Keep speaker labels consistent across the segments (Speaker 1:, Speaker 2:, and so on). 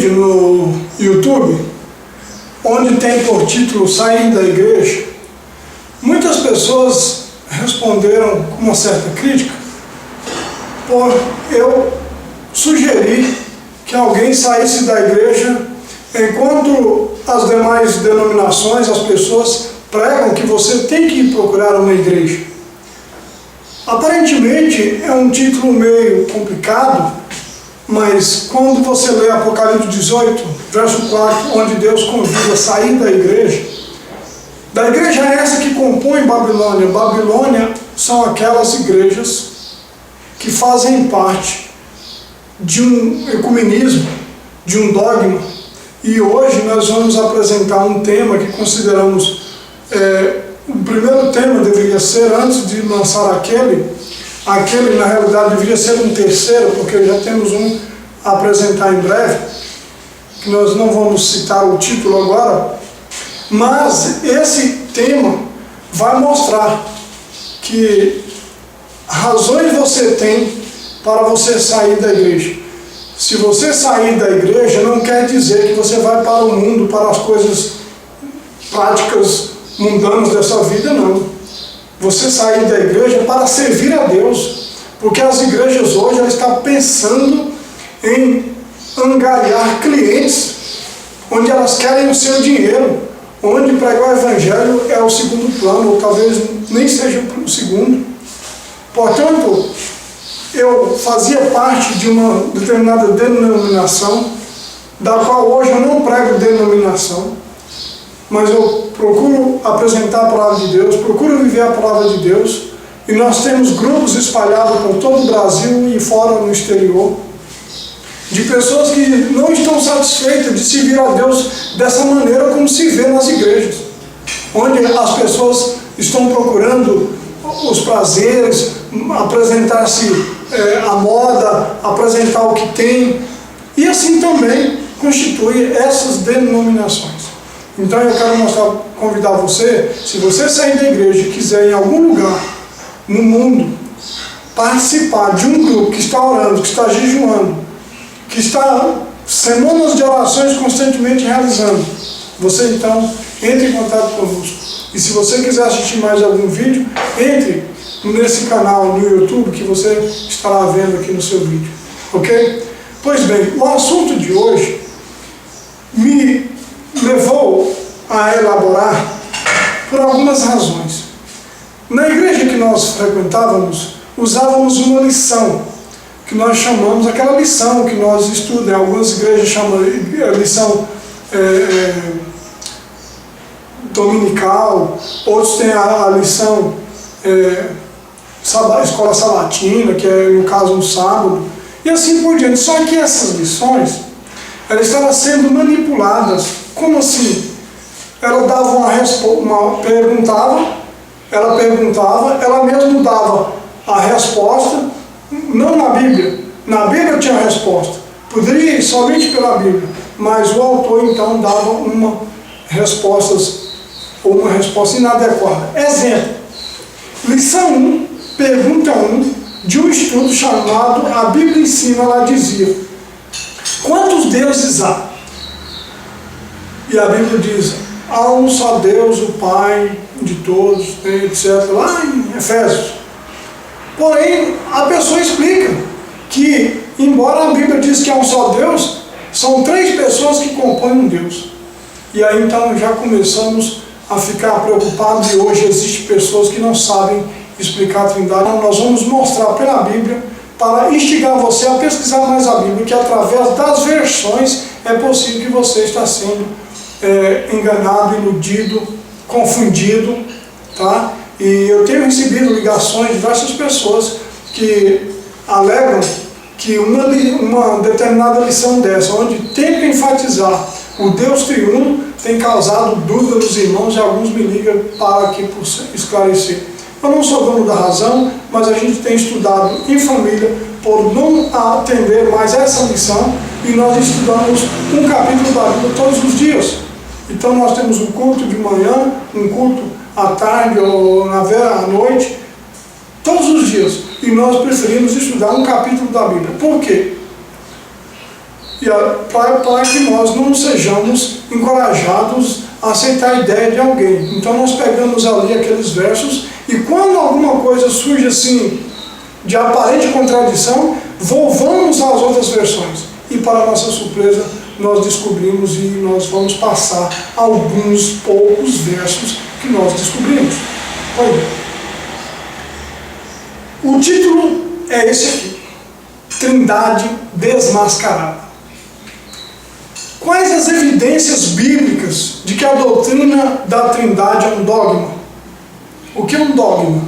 Speaker 1: vídeo no YouTube, onde tem por título Sair da Igreja, muitas pessoas responderam com uma certa crítica, por eu sugerir que alguém saísse da igreja, enquanto as demais denominações, as pessoas pregam que você tem que procurar uma igreja. Aparentemente é um título meio complicado, mas quando você lê Apocalipse 18, verso 4, onde Deus convida a sair da igreja essa que compõe Babilônia. Babilônia são aquelas igrejas que fazem parte de um ecumenismo, de um dogma. E hoje nós vamos apresentar um tema que consideramos, o primeiro tema deveria ser, antes de lançar aquele na realidade deveria ser um terceiro, porque já temos um a apresentar em breve, que nós não vamos citar o título agora, mas esse tema vai mostrar que razões você tem para você sair da igreja. Se você sair da igreja, não quer dizer que você vai para o mundo, para as coisas práticas mundanas dessa vida, não. Você sair da igreja para servir a Deus, porque as igrejas hoje elas estão pensando em angariar clientes, onde elas querem o seu dinheiro, onde pregar o evangelho é o segundo plano, ou talvez nem seja o segundo. Portanto, eu fazia parte de uma determinada denominação, da qual hoje eu não prego denominação, mas eu procuro apresentar a palavra de Deus, procuro viver a palavra de Deus, e nós temos grupos espalhados por todo o Brasil e fora no exterior, de pessoas que não estão satisfeitas de servir a Deus dessa maneira como se vê nas igrejas, onde as pessoas estão procurando os prazeres, apresentar-se a moda, apresentar o que tem, e assim também constitui essas denominações. Então eu quero convidar você, se você sair da igreja e quiser em algum lugar no mundo participar de um grupo que está orando, que está jejuando, que está semanas de orações constantemente realizando, você então entre em contato conosco. E se você quiser assistir mais algum vídeo, entre nesse canal no YouTube que você estará vendo aqui no seu vídeo, ok? Pois bem, o assunto de hoje me levou a elaborar por algumas razões. Na igreja que nós frequentávamos, usávamos uma lição, que nós chamamos, aquela lição que nós estudamos, algumas igrejas chamam lição dominical, outros têm a lição escola sabatina, que é no caso no sábado, e assim por diante. Só que essas lições, elas estavam sendo manipuladas. Como assim? Ela dava ela perguntava, ela mesmo dava a resposta, não na Bíblia. Na Bíblia tinha a resposta, poderia ir somente pela Bíblia, mas o autor então dava uma resposta inadequada. Exemplo, lição 1, pergunta 1, de um estudo chamado A Bíblia Ensina, ela dizia: quantos deuses há? E a Bíblia diz: há um só Deus, o Pai de todos, etc. Lá em Efésios. Porém, a pessoa explica que, embora a Bíblia diz que há um só Deus, são 3 pessoas que compõem um Deus. E aí então já começamos a ficar preocupados, e hoje existem pessoas que não sabem explicar a Trindade. Então, nós vamos mostrar pela Bíblia, para instigar você a pesquisar mais a Bíblia, que através das versões é possível que você está sendo enganado, iludido, confundido, tá? E eu tenho recebido ligações de diversas pessoas que alegam que uma determinada lição dessa, onde tem que enfatizar o Deus triuno, tem causado dúvida nos irmãos, e alguns me ligam para aqui por esclarecer. Eu não sou dono da razão, mas a gente tem estudado em família por não atender mais essa lição, e nós estudamos um capítulo da Bíblia todos os dias. Então nós temos um culto de manhã, um culto à tarde ou à noite, todos os dias. E nós preferimos estudar um capítulo da Bíblia. Por quê? para que nós não sejamos encorajados a aceitar a ideia de alguém. Então nós pegamos ali aqueles versos e quando alguma coisa surge assim de aparente contradição, voltamos às outras versões. E para nossa surpresa, nós descobrimos e nós vamos passar alguns poucos versos que nós descobrimos. Olha, o título é esse aqui: Trindade Desmascarada. Quais as evidências bíblicas de que a doutrina da Trindade é um dogma? O que é um dogma?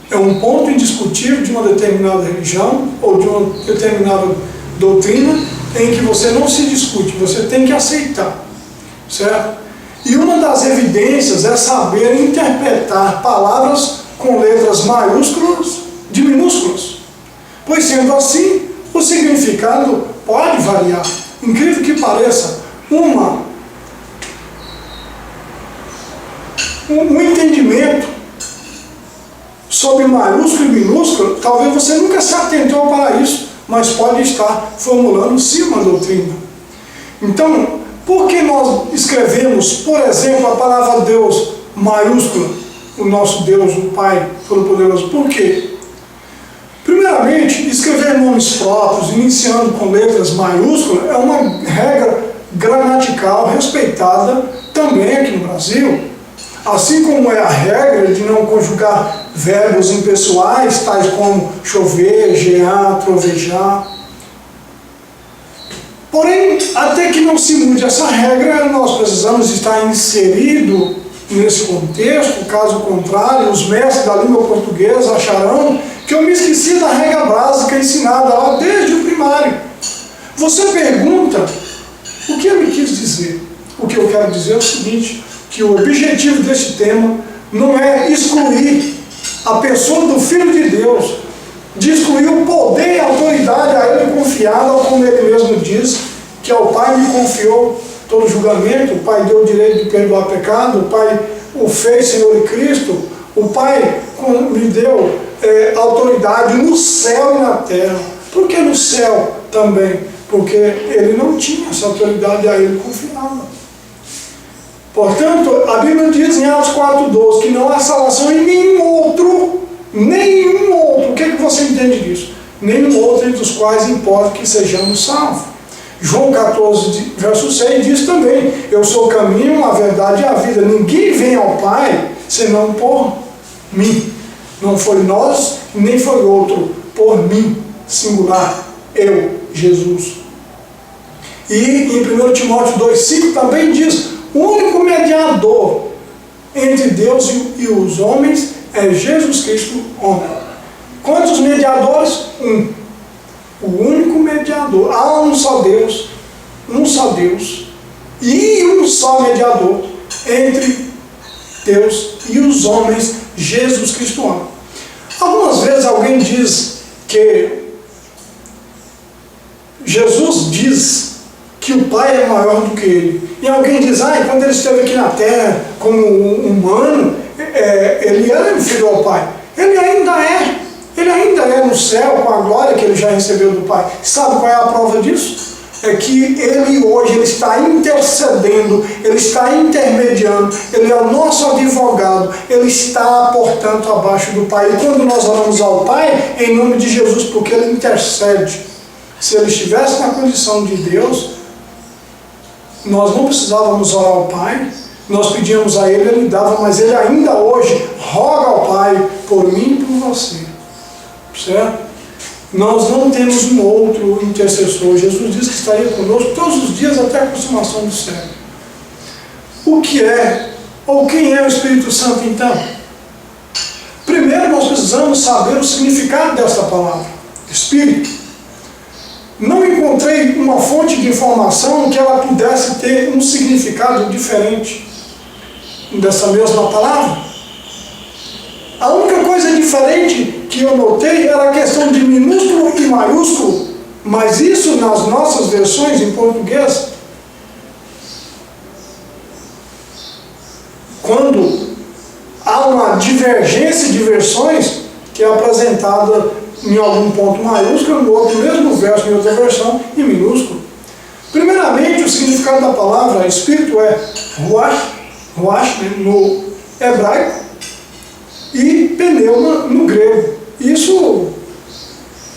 Speaker 1: É um ponto indiscutível de uma determinada religião ou de uma determinada doutrina em que você não se discute, você tem que aceitar, certo? E uma das evidências é saber interpretar palavras com letras maiúsculas de minúsculas, pois sendo assim, o significado pode variar. Incrível que pareça, um entendimento sobre maiúsculo e minúsculo, talvez você nunca se atentou para isso, mas pode estar formulando sim uma doutrina. Então, por que nós escrevemos, por exemplo, a palavra Deus maiúscula, o nosso Deus, o Pai Todo-Poderoso? Por quê? Primeiramente, escrever nomes próprios, iniciando com letras maiúsculas, é uma regra gramatical respeitada também aqui no Brasil. Assim como é a regra de não conjugar verbos impessoais, tais como chover, gear, trovejar. Porém, até que não se mude essa regra, nós precisamos estar inserido nesse contexto. Caso contrário, os mestres da língua portuguesa acharão que eu me esqueci da regra básica ensinada lá desde o primário. Você pergunta, o que eu me quis dizer? O que eu quero dizer é o seguinte, que o objetivo desse tema não é excluir a pessoa do Filho de Deus, de excluir o poder e a autoridade a ele confiada, como ele mesmo diz, que ao Pai me confiou todo julgamento, o Pai deu o direito de perdoar pecado, o Pai o fez Senhor e Cristo, o Pai me deu autoridade no céu e na terra. Por que no céu também? Porque ele não tinha essa autoridade a ele confiada. Portanto, a Bíblia diz em Atos 4,12 que não há salvação em nenhum outro. O que você entende disso? Nenhum outro entre os quais importa que sejamos salvos. João 14, verso 6 diz também: eu sou o caminho, a verdade e a vida. Ninguém vem ao Pai senão por mim. Não foi nós, nem foi outro, por mim, singular, eu, Jesus. E em 1 Timóteo 2,5 também diz: o único mediador entre Deus e os homens é Jesus Cristo, homem. Quantos mediadores? Um. O único mediador. Há um só Deus e um só mediador entre Deus e os homens, Jesus Cristo, homem. Algumas vezes alguém diz que Jesus diz que o Pai é maior do que ele. E alguém diz, quando ele esteve aqui na terra como humano, ele era inferior ao Pai. Ele ainda é no céu com a glória que ele já recebeu do Pai. Sabe qual é a prova disso? É que ele hoje está intercedendo, ele está intermediando, ele é o nosso advogado, ele está, portanto, abaixo do Pai. E quando nós oramos ao Pai, em nome de Jesus, porque ele intercede. Se ele estivesse na condição de Deus, nós não precisávamos orar ao Pai, nós pedíamos a ele, ele dava, mas ele ainda hoje roga ao Pai por mim e por você. Certo? Nós não temos um outro intercessor. Jesus disse que estaria conosco todos os dias até a consumação do século. O que é, ou quem é o Espírito Santo então? Primeiro nós precisamos saber o significado desta palavra, Espírito. Não encontrei uma fonte de informação que ela pudesse ter um significado diferente dessa mesma palavra. A única coisa diferente que eu notei era a questão de minúsculo e maiúsculo, mas isso nas nossas versões em português, quando há uma divergência de versões que é apresentada em algum ponto maiúsculo, no outro mesmo verso, em outra versão, em minúsculo. Primeiramente, o significado da palavra espírito é ruach, né, no hebraico, e pneuma no grego. Isso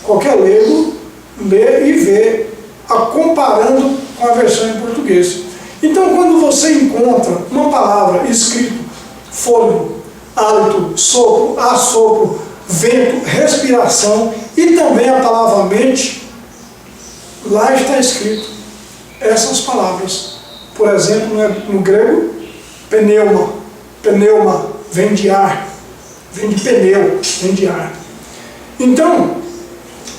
Speaker 1: qualquer leigo lê e vê, comparando com a versão em português. Então, quando você encontra uma palavra escrito fôlego, hálito, sopro, assopro, vento, respiração e também a palavra mente, lá está escrito essas palavras. Por exemplo, no grego, pneuma, vem de ar, vem de pneu, vem de ar. Então,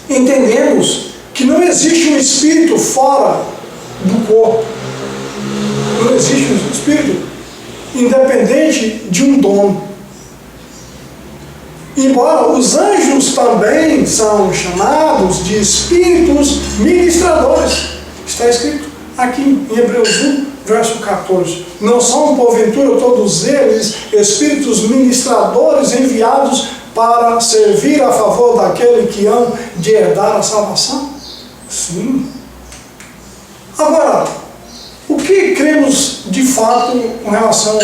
Speaker 1: entendemos que não existe um espírito fora do corpo. Não existe um espírito independente de um dono. Embora os anjos também são chamados de espíritos ministradores. Está escrito aqui em Hebreus 1, verso 14. Não são, porventura, todos eles espíritos ministradores enviados para servir a favor daquele que hão de herdar a salvação? Sim. Agora, o que cremos de fato com relação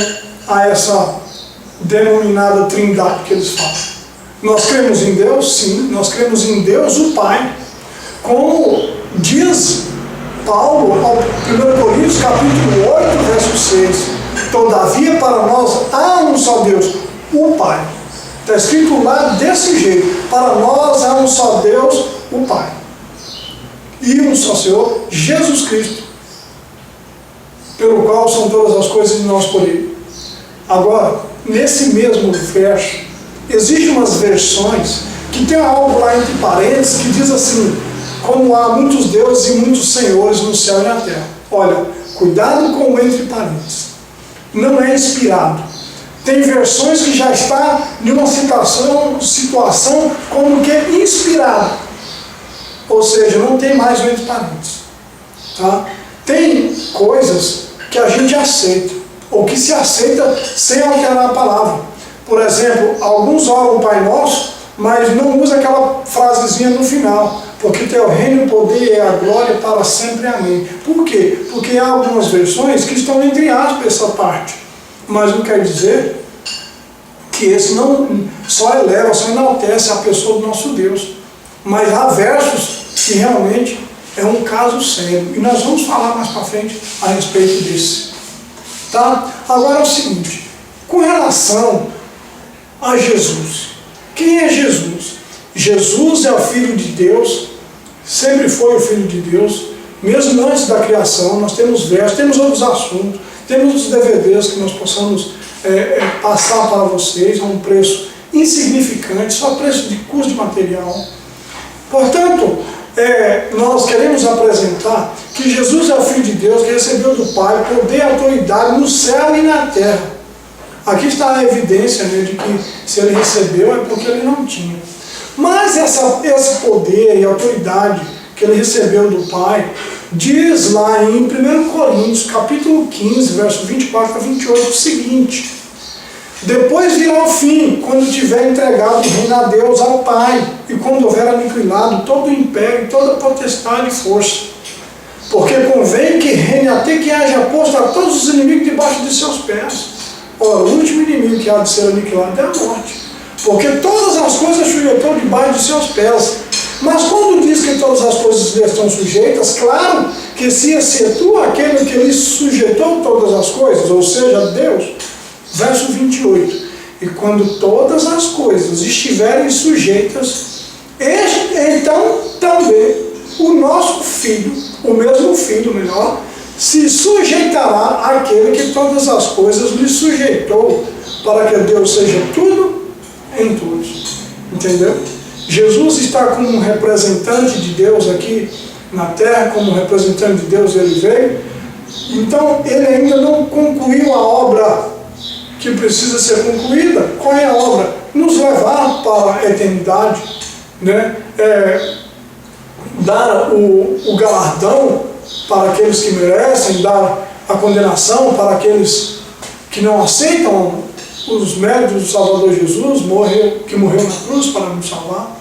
Speaker 1: a essa denominada trindade que eles falam? Nós cremos em Deus? Sim, nós cremos em Deus o Pai. Como diz Paulo, ao 1 Coríntios, capítulo 8, verso 6. Todavia, para nós há um só Deus, o Pai. Está escrito lá desse jeito. Para nós há um só Deus, o Pai. E um só Senhor, Jesus Cristo, pelo qual são todas as coisas e nós por Ele. Agora, nesse mesmo verso, existem umas versões que tem algo lá entre parênteses que diz assim: como há muitos deuses e muitos senhores no céu e na terra. Olha, cuidado com o entre parênteses. Não é inspirado. Tem versões que já está em uma situação como que inspirada. Ou seja, não tem mais o entre parênteses. Tá? Tem coisas que a gente aceita, ou que se aceita sem alterar a palavra. Por exemplo, alguns oram o Pai Nosso, mas não usa aquela frasezinha no final, porque teu reino, o poder e a glória para sempre, amém. Por quê? Porque há algumas versões que estão entre aspas essa parte, mas não quer dizer que esse não só eleva, só enaltece a pessoa do nosso Deus. Mas há versos que realmente é um caso sério, e nós vamos falar mais para frente a respeito desse. Tá? Agora é o seguinte, com relação a Jesus. Quem é Jesus? Jesus é o Filho de Deus, sempre foi o Filho de Deus, mesmo antes da criação. Nós temos versos, temos outros assuntos, temos os DVDs que nós possamos passar para vocês a um preço insignificante, só preço de custo de material. Portanto, nós queremos apresentar que Jesus é o Filho de Deus, que recebeu do Pai poder e autoridade no céu e na terra. Aqui está a evidência, né, de que se ele recebeu é porque ele não tinha. Mas esse poder e autoridade que ele recebeu do Pai, diz lá em 1 Coríntios, capítulo 15, verso 24 a 28, o seguinte: depois virá o fim, quando tiver entregado o reino a Deus, ao Pai, e quando houver aniquilado todo o império, toda potestade e força. Porque convém que reine até que haja posto a todos os inimigos debaixo de seus pés. Ora, o último inimigo que há de ser aniquilado é a morte, porque todas as coisas sujeitou debaixo de seus pés. Mas quando diz que todas as coisas lhe estão sujeitas, claro que se excetua aquele que lhe sujeitou todas as coisas, ou seja, Deus. Verso 28. E quando todas as coisas estiverem sujeitas, então também o nosso filho, o mesmo filho melhor, se sujeitará àquele que todas as coisas lhe sujeitou, para que Deus seja tudo em todos. Entendeu? Jesus está como um representante de Deus aqui na terra, como representante de Deus ele veio. Então ele ainda não concluiu a obra que precisa ser concluída. Qual é a obra? Nos levar para a eternidade, né? Dar o galardão para aqueles que merecem, dar a condenação para aqueles que não aceitam os méritos do Salvador Jesus, que morreu na cruz para nos salvar.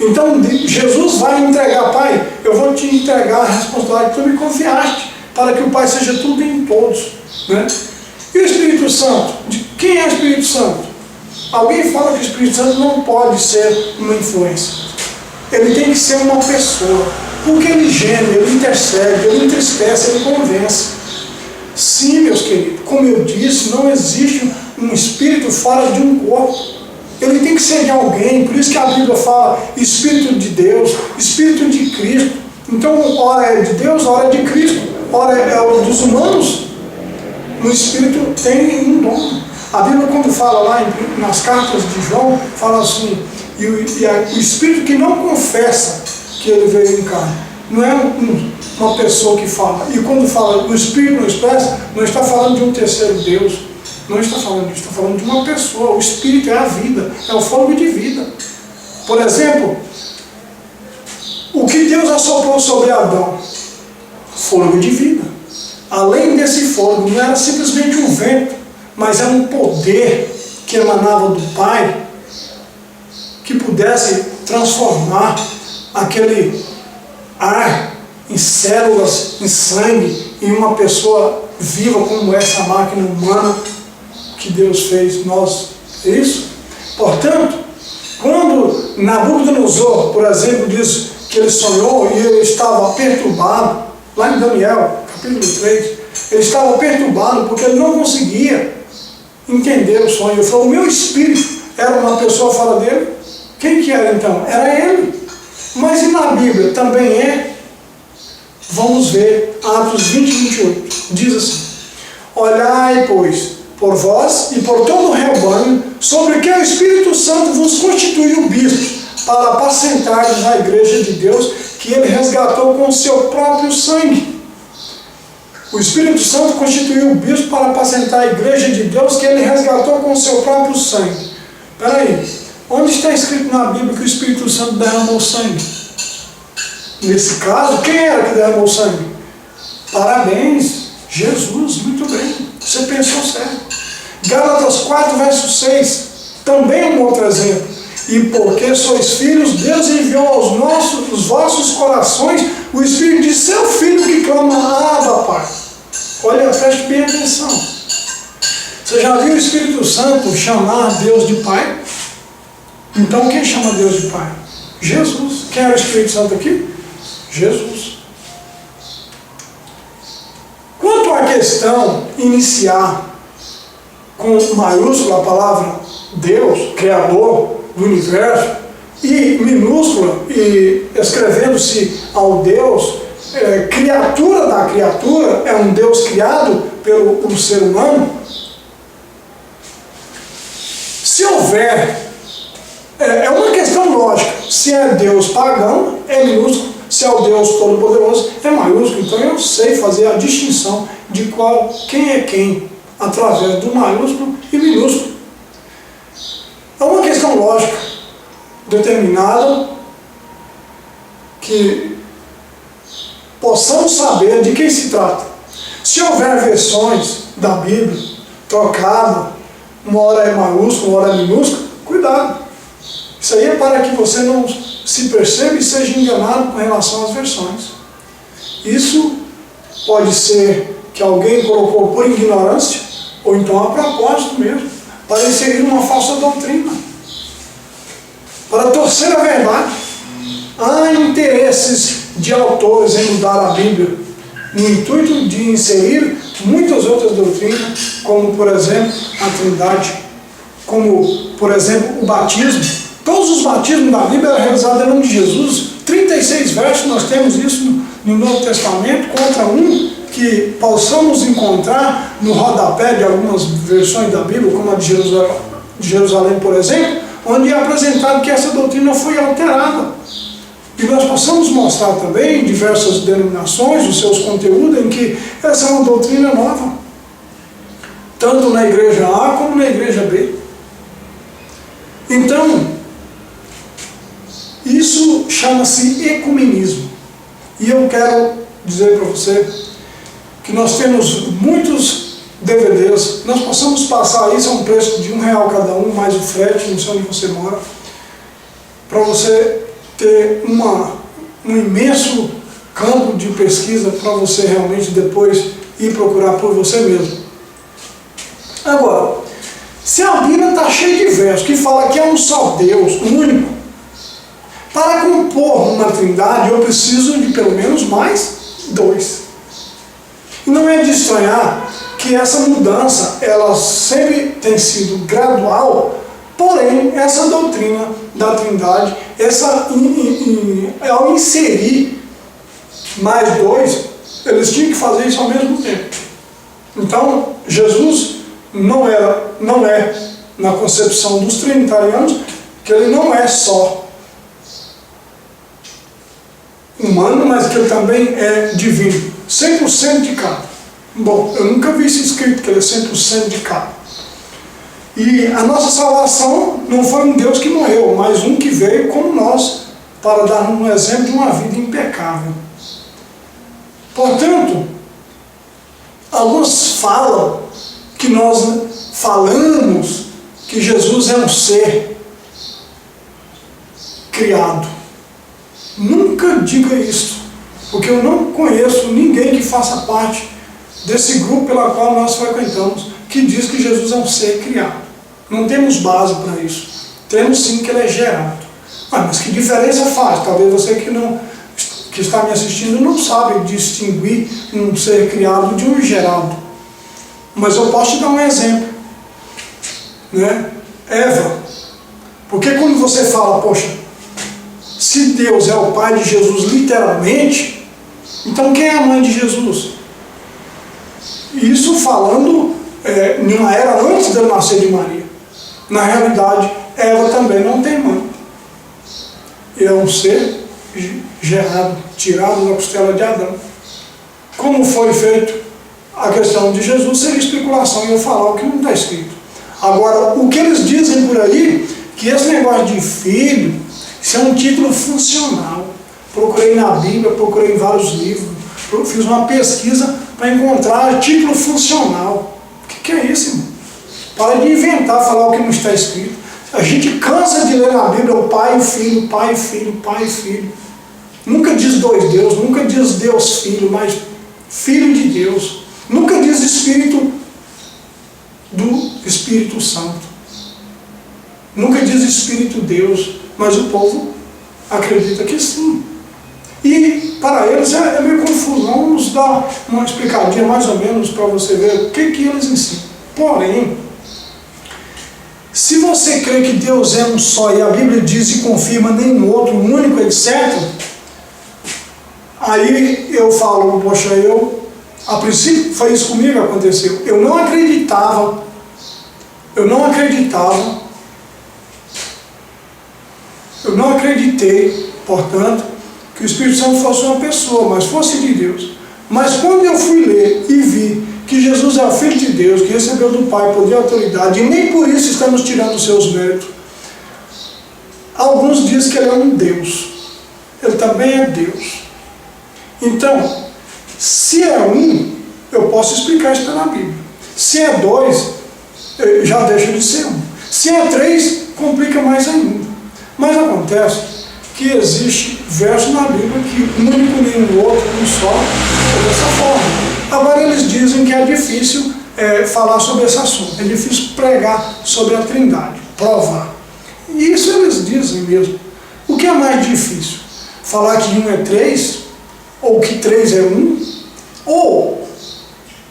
Speaker 1: Então Jesus vai entregar, Pai, eu vou te entregar a responsabilidade que tu me confiaste, para que o Pai seja tudo em todos. Né? E o Espírito Santo? Quem é o Espírito Santo? Alguém fala que o Espírito Santo não pode ser uma influência. Ele tem que ser uma pessoa. Porque ele geme, ele intercede, ele entristece, ele convence. Sim, meus queridos, como eu disse, não existe um espírito fora de um corpo. Ele tem que ser de alguém, por isso que a Bíblia fala Espírito de Deus, Espírito de Cristo. Então, ora é de Deus, ora é de Cristo, ora é o dos humanos. O Espírito tem um dom. A Bíblia, quando fala lá nas cartas de João, fala assim, o Espírito que não confessa que ele veio em carne. Não é uma pessoa que fala. E quando fala o Espírito não expressa, não está falando de um terceiro Deus. Não está falando disso, está falando de uma pessoa. O Espírito é a vida, é o fôlego de vida. Por exemplo, o que Deus assoprou sobre Adão? Fôlego de vida. Além desse fôlego, não era simplesmente um vento, mas era um poder que emanava do Pai, que pudesse transformar aquele ar em células, em sangue, em uma pessoa viva como essa máquina humana que Deus fez nós. É isso? Portanto, quando Nabucodonosor, por exemplo, diz que ele sonhou e ele estava perturbado, lá em Daniel, capítulo 3, ele estava perturbado porque ele não conseguia entender o sonho. Ele falou, o meu espírito era uma pessoa fora dele. Quem que era então? Era ele. Mas e na Bíblia também é? Vamos ver, Atos 20, 28. Diz assim, olhai, pois, por vós e por todo o rebanho, sobre que o Espírito Santo vos constituiu bispos, para apacentardes a igreja de Deus, que ele resgatou com o seu próprio sangue. O Espírito Santo constituiu o bispo para apacentar a igreja de Deus, que ele resgatou com o seu próprio sangue. Espera aí. Onde está escrito na Bíblia que o Espírito Santo derramou sangue? Nesse caso, quem era que derramou sangue? Parabéns, Jesus, muito bem, você pensou certo. Gálatas 4, verso 6, também um outro exemplo. E porque sois filhos, Deus enviou aos vossos corações o Espírito de seu Filho que clama, Abba, Pai. Olha, preste bem atenção. Você já viu o Espírito Santo chamar Deus de Pai? Então quem chama Deus de Pai? Jesus. Quem era o Espírito Santo aqui? Jesus. Quanto à questão iniciar com maiúscula a palavra Deus, Criador do universo, e minúscula, e escrevendo-se ao Deus, criatura da criatura, é um Deus criado pelo ser humano. Se houver, é uma questão lógica, se é Deus pagão, é minúsculo, se é o Deus todo-poderoso, é maiúsculo. Então eu sei fazer a distinção de quem é quem, através do maiúsculo e minúsculo. É uma questão lógica, determinada, que possamos saber de quem se trata. Se houver versões da Bíblia trocadas, uma hora é maiúsculo, uma hora é minúsculo, cuidado. Isso aí é para que você não se perceba e seja enganado com relação às versões. Isso pode ser que alguém colocou por ignorância, ou então a propósito mesmo, para inserir uma falsa doutrina, para torcer a verdade. Há interesses de autores em mudar a Bíblia, no intuito de inserir muitas outras doutrinas, como por exemplo a Trindade, como por exemplo o batismo. Todos os batismos da Bíblia eram realizados em nome de Jesus. 36 versos, nós temos isso no Novo Testamento, contra um que possamos encontrar no rodapé de algumas versões da Bíblia, como a de Jerusalém, por exemplo, onde é apresentado que essa doutrina foi alterada. E nós possamos mostrar também em diversas denominações, os seus conteúdos, em que essa é uma doutrina nova, tanto na igreja A como na igreja B. Então, isso chama-se ecumenismo. E eu quero dizer para você que nós temos muitos DVDs, nós possamos passar isso a um preço de R$1 cada um, mais o frete, não sei onde você mora, para você ter um imenso campo de pesquisa para você realmente depois ir procurar por você mesmo. Agora, se a Bíblia está cheia de versos que fala que é um só Deus, único, para compor uma trindade eu preciso de pelo menos mais dois. E não é de estranhar que essa mudança, ela sempre tem sido gradual, porém, essa doutrina da trindade, ao inserir mais dois, eles tinham que fazer isso ao mesmo tempo. Então, Jesus não é, na concepção dos trinitarianos, que ele não é só humano, mas que ele também é divino. 100% de cada. Bom, eu nunca vi isso escrito, que ele é 100% de cada. E a nossa salvação não foi um Deus que morreu, mas um que veio como nós, para dar um exemplo de uma vida impecável. Portanto, alguns falam que nós falamos que Jesus é um ser criado. Nunca diga isso, porque eu não conheço ninguém que faça parte desse grupo pela qual nós frequentamos, que diz que Jesus é um ser criado. Não temos base para isso. Temos sim que ele é gerado. Mas que diferença faz? Talvez você que está me assistindo não sabe distinguir um ser criado de um gerado. Mas eu posso te dar um exemplo. Né? Eva. Porque quando você fala, poxa, se Deus é o pai de Jesus literalmente, então quem é a mãe de Jesus? Isso falando numa era antes de eu nascer de Maria. Na realidade, Eva também não tem mãe. É um ser gerado, tirado da costela de Adão. Como foi feito a questão de Jesus, seria especulação e eu falar o que não está escrito. Agora, o que eles dizem por aí, que esse negócio de filho, isso é um título funcional. Procurei na Bíblia, procurei em vários livros, fiz uma pesquisa para encontrar título funcional. O que é isso, irmão? Para de inventar, falar o que não está escrito. A gente cansa de ler na Bíblia o Pai e o Filho, Pai e Filho, Pai e Filho. Nunca diz dois Deus, nunca diz Deus Filho, mas Filho de Deus. Nunca diz Espírito do Espírito Santo. Nunca diz Espírito Deus, mas o povo acredita que sim. E para eles é meio confuso. Vamos dar uma explicadinha mais ou menos para você ver o que eles ensinam. Porém, se você crê que Deus é um só e a Bíblia diz e confirma nenhum outro, único, etc., aí eu falo, poxa, a princípio foi isso comigo que aconteceu. Eu não acreditei, portanto, que o Espírito Santo fosse uma pessoa, mas fosse de Deus. Mas quando eu fui ler e vi que Jesus é o Filho de Deus, que recebeu do Pai poder e autoridade, e nem por isso estamos tirando os seus méritos. Alguns dizem que ele é um Deus. Ele também é Deus. Então, se é um, eu posso explicar isso pela Bíblia. Se é dois, já deixa de ser um. Se é três, complica mais ainda. Mas acontece que existe verso na Bíblia que único nenhum outro, um só, é dessa forma. Agora eles dizem que é difícil falar sobre esse assunto, é difícil pregar sobre a Trindade, provar. E isso eles dizem mesmo. O que é mais difícil? Falar que um é três, ou que três é um, ou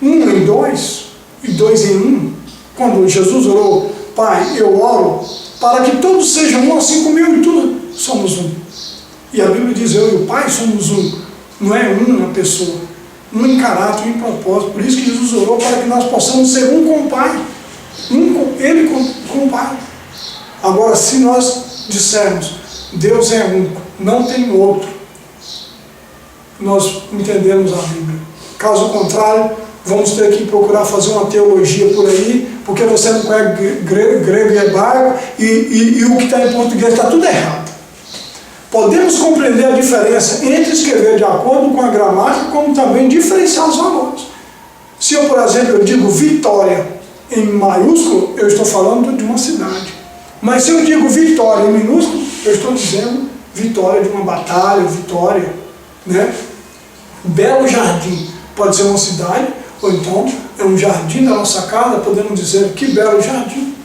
Speaker 1: um em dois, e dois em um. Quando Jesus orou, Pai, eu oro para que todos sejam um, assim como eu e tu somos um. E a Bíblia diz, eu e o Pai somos um. Não é uma pessoa, um em caráter, um em propósito. Por isso que Jesus orou para que nós possamos ser um com o Pai. Ele com o Pai. Agora, se nós dissermos, Deus é único, não tem outro, nós entendemos a Bíblia. Caso contrário, vamos ter que procurar fazer uma teologia por aí, porque você não conhece grego e hebraico, e o que está em português está tudo errado. Podemos compreender a diferença entre escrever de acordo com a gramática, como também diferenciar os valores. Se eu, por exemplo, eu digo Vitória em maiúsculo, eu estou falando de uma cidade. Mas se eu digo Vitória em minúsculo, eu estou dizendo vitória de uma batalha, vitória, né? Belo jardim pode ser uma cidade, ou então é um jardim da nossa casa, podemos dizer que belo jardim.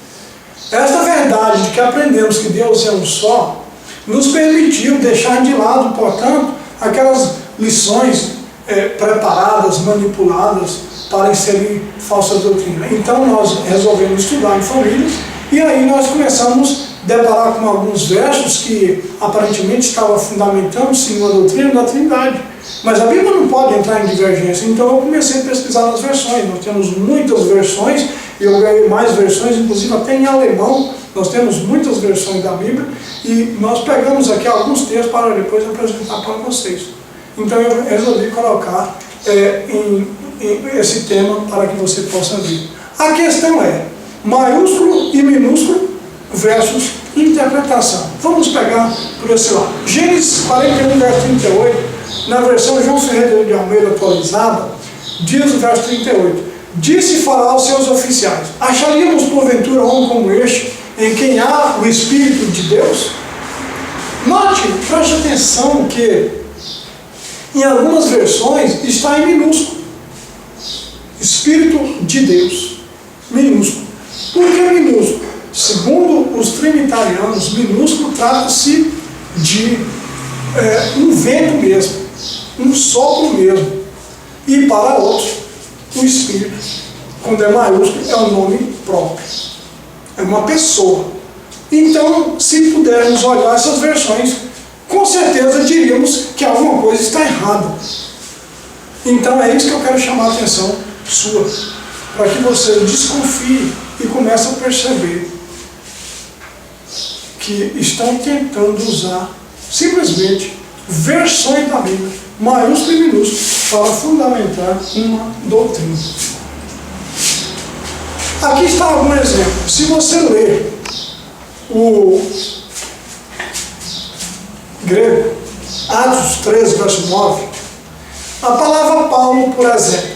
Speaker 1: Esta verdade de que aprendemos que Deus é um só, nos permitiu deixar de lado, portanto, aquelas lições preparadas, manipuladas para inserir falsa doutrina. Então nós resolvemos estudar em famílias e aí nós começamos a deparar com alguns versos que aparentemente estavam fundamentando sim uma doutrina da Trindade. Mas a Bíblia não pode entrar em divergência, então eu comecei a pesquisar nas versões. Nós temos muitas versões, eu ganhei mais versões, inclusive até em alemão, nós temos muitas versões da Bíblia, e nós pegamos aqui alguns textos para depois apresentar para vocês. Então eu resolvi colocar esse tema para que você possa ver. A questão é maiúsculo e minúsculo versus interpretação. Vamos pegar por esse lado. Gênesis 41, verso 38, na versão João Ferreira de Almeida atualizada, diz o verso 38, disse Faraó aos seus oficiais, acharíamos porventura homem como este, em quem há o Espírito de Deus? Note, preste atenção que em algumas versões está em minúsculo. Espírito de Deus, minúsculo. Por que minúsculo? Segundo os trinitarianos, minúsculo trata-se de um vento mesmo, um sopro mesmo. E para outros, o Espírito, quando é maiúsculo, é um nome próprio. É uma pessoa. Então, se pudermos olhar essas versões, com certeza diríamos que alguma coisa está errada. Então é isso que eu quero chamar a atenção sua, para que você desconfie e comece a perceber que estão tentando usar simplesmente versões da Bíblia, maiúsculo e minúsculo, para fundamentar uma doutrina. Aqui está algum exemplo. Se você ler o grego, Atos 13, verso 9, a palavra Paulo, por exemplo,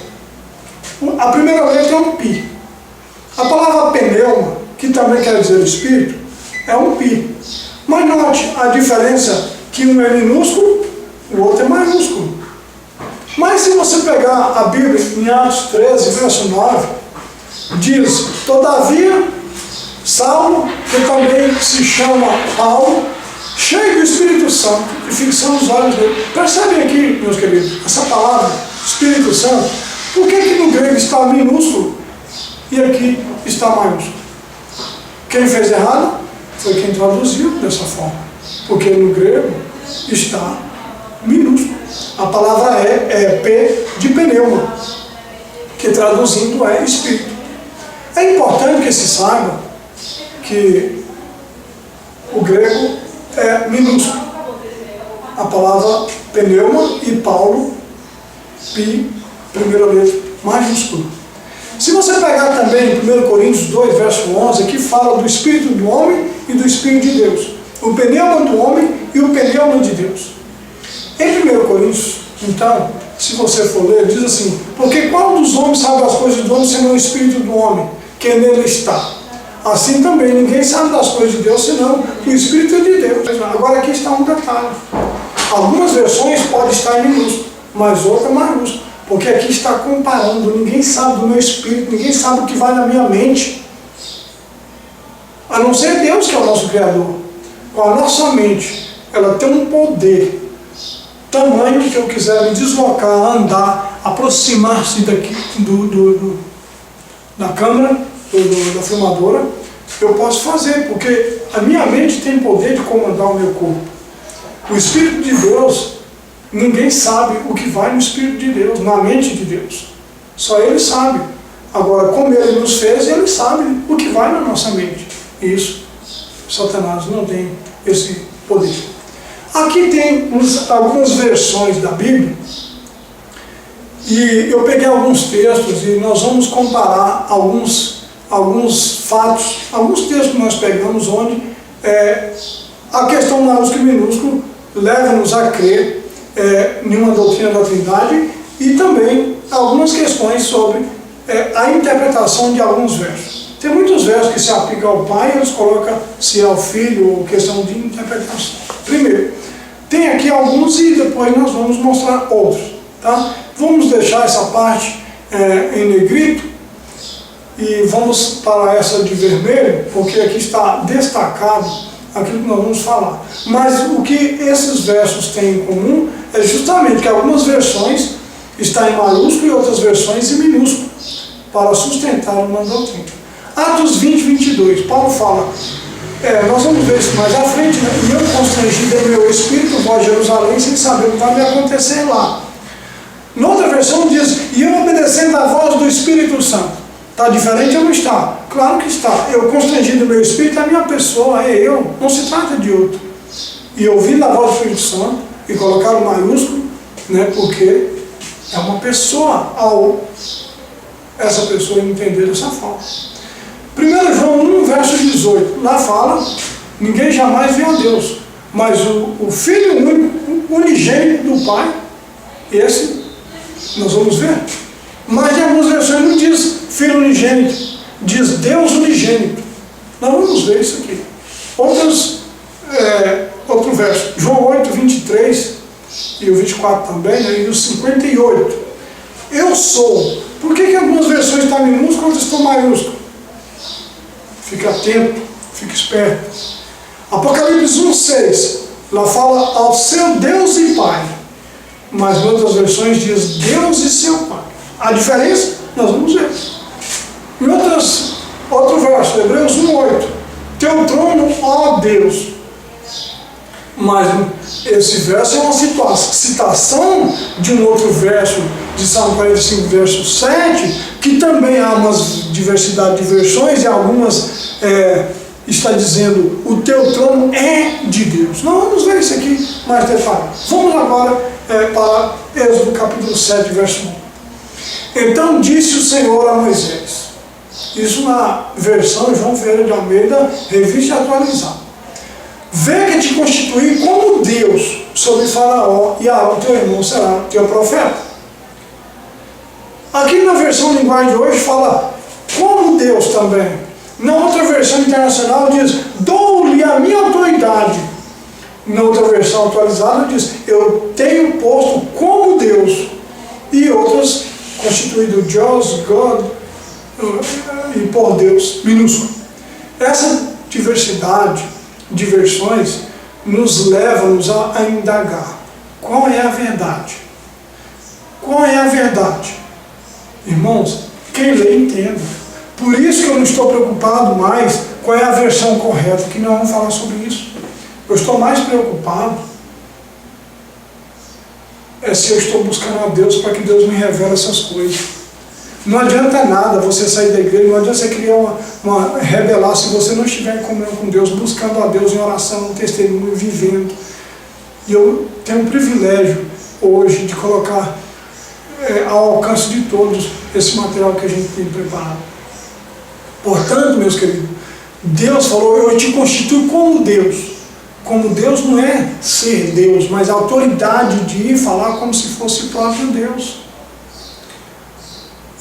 Speaker 1: a primeira letra é um pi. A palavra pneuma, que também quer dizer espírito, é um pi. Mas note a diferença, que um é minúsculo, o outro é maiúsculo. Mas se você pegar a Bíblia em Atos 13, verso 9, diz, todavia, Saulo, que também se chama Paulo, cheio do Espírito Santo, e fixando os olhos dele. Percebem aqui, meus queridos, essa palavra, Espírito Santo, por que no grego está minúsculo e aqui está maiúsculo? Quem fez errado foi quem traduziu dessa forma, porque no grego está minúsculo. A palavra é P de pneuma, que traduzindo é Espírito. É importante que se saiba que o grego é minúsculo. A palavra pneuma e Paulo, pi, primeira letra, maiúsculo. Se você pegar também 1 Coríntios 2, verso 11, aqui fala do Espírito do homem e do Espírito de Deus. O pneuma do homem e o pneuma de Deus. Em 1 Coríntios, então, se você for ler, diz assim, porque qual dos homens sabe as coisas do homem senão o Espírito do homem, que nele está? Assim também, ninguém sabe das coisas de Deus, senão o Espírito de Deus. Agora aqui está um detalhe. Algumas versões podem estar em minúsculo, mas outra maiúsculo. Porque aqui está comparando, ninguém sabe do meu espírito, ninguém sabe o que vai na minha mente. A não ser Deus, que é o nosso Criador. Com a nossa mente, ela tem um poder tamanho que eu quiser me deslocar, andar, aproximar-se daqui da câmera, da filmadora, eu posso fazer, porque a minha mente tem poder de comandar o meu corpo. O Espírito de Deus, ninguém sabe o que vai no Espírito de Deus, na mente de Deus. Só Ele sabe. Agora, como Ele nos fez, Ele sabe o que vai na nossa mente. Isso, Satanás não tem esse poder. Aqui tem algumas versões da Bíblia, e eu peguei alguns textos e nós vamos comparar alguns fatos, alguns textos que nós pegamos onde a questão maiúsculo e minúsculo leva-nos a crer em uma doutrina da Trindade e também algumas questões sobre a interpretação de alguns versos. Tem muitos versos que se aplicam ao Pai e eles colocam se é ao Filho ou questão de interpretação. Primeiro, Tem aqui alguns e depois nós vamos mostrar outros. Tá? Vamos deixar essa parte em negrito e vamos para essa de vermelho, porque aqui está destacado aquilo que nós vamos falar. Mas o que esses versos têm em comum é justamente que algumas versões estão em maiúsculo e outras versões em minúsculo, para sustentar uma doutrina. Atos 20, 22, Paulo fala, nós vamos ver isso mais à frente, né? E eu constrangido em meu espírito, vou a Jerusalém sem saber o que vai me acontecer lá. Noutra versão diz, e eu obedecendo a voz do Espírito Santo. Está diferente ou não está? Claro que está. Eu constrangido no meu espírito, é a minha pessoa, é eu, não se trata de outro. E ouvindo a voz do Espírito Santo, e colocar o maiúsculo, né, porque é uma pessoa, ao essa pessoa entender dessa forma. 1 João 1, verso 18, lá fala, ninguém jamais viu a Deus, mas o Filho único, unigênito do Pai, esse nós vamos ver. Mas em algumas versões não diz Filho unigênito, diz Deus unigênito. Nós vamos ver isso aqui. Outro verso, João 8, 23 e o 24 também, né, e o 58. Eu sou. Por que algumas versões estão minúsculas e outras estão maiúsculas? Fique atento, fique esperto. Apocalipse 1, 6, lá fala ao seu Deus e Pai. Mas em outras versões diz Deus e seu Pai. A diferença, nós vamos ver. Em outro verso, Hebreus 1, 8. Teu trono, ó Deus. Mas esse verso é uma citação de um outro verso, de Salmo 45, verso 7, que também há uma diversidade de versões, e algumas está dizendo, o teu trono é de Deus. Nós vamos ver isso aqui mais detalhe. Vamos agora para Êxodo capítulo 7, verso 1. Então disse o Senhor a Moisés, isso na versão João Ferreira de Almeida, revista atualizada. Vê que te constituir como Deus sobre Faraó, e Arão, teu irmão, será teu profeta. Aqui na versão linguagem de hoje fala como Deus também. Na outra versão internacional diz, dou-lhe a minha autoridade. Na outra versão atualizada diz, eu tenho posto como Deus. E outras, constituído Deus, God, e por Deus, minúsculo. Essa diversidade de versões nos leva-nos a indagar. Qual é a verdade? Qual é a verdade? Irmãos, quem lê entenda. Por isso que eu não estou preocupado mais qual é a versão correta, que nós vamos falar sobre isso. Eu estou mais preocupado se eu estou buscando a Deus para que Deus me revele essas coisas. Não adianta nada você sair da igreja, não adianta você criar rebelar se você não estiver em comunhão com Deus, buscando a Deus em oração, testemunho, vivendo. E eu tenho um privilégio hoje de colocar ao alcance de todos esse material que a gente tem preparado. Portanto, meus queridos, Deus falou, eu te constituo como Deus. Como Deus não é ser Deus, mas a autoridade de ir falar como se fosse o próprio Deus.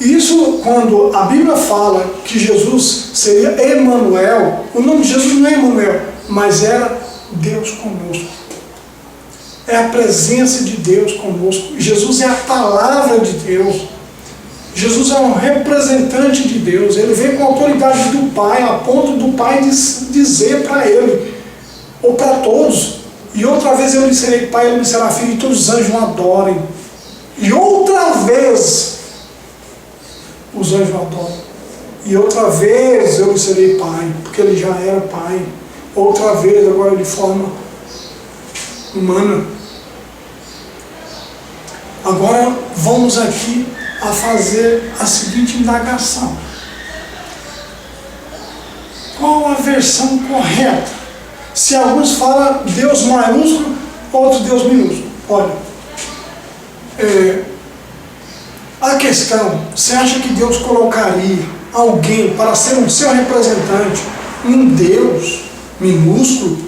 Speaker 1: Isso, quando a Bíblia fala que Jesus seria Emanuel, o nome de Jesus não é Emanuel, mas era Deus conosco. É a presença de Deus conosco. Jesus é a palavra de Deus. Jesus é um representante de Deus. Ele vem com a autoridade do Pai, a ponto do Pai dizer para ele, ou para todos, e outra vez eu lhe serei Pai, ele me será filho, e todos os anjos o adorem. E outra vez os anjos adoram. E outra vez eu lhe serei Pai, porque ele já era Pai. Outra vez, agora de forma humana. Agora vamos aqui a fazer a seguinte indagação. Qual a versão correta? Se alguns falam Deus maiúsculo, outros Deus minúsculo. Olha, a questão, você acha que Deus colocaria alguém para ser um seu representante, um Deus minúsculo,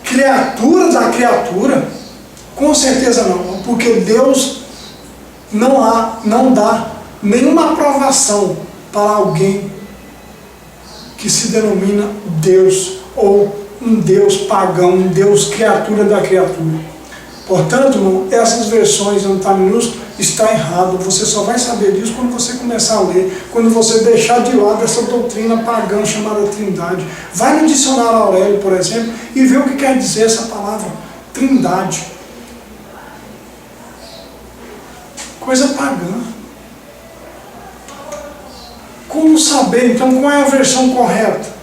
Speaker 1: criatura da criatura? Com certeza não, porque Deus não dá nenhuma aprovação para alguém que se denomina Deus ou um Deus pagão, um Deus criatura da criatura. Portanto, irmão, essas versões não está minúsculo, está errado. Você só vai saber disso quando você começar a ler, quando você deixar de lado essa doutrina pagã chamada Trindade. Vai no dicionário Aurélio, por exemplo, e vê o que quer dizer essa palavra, Trindade. Coisa pagã. Como saber, então, qual é a versão correta?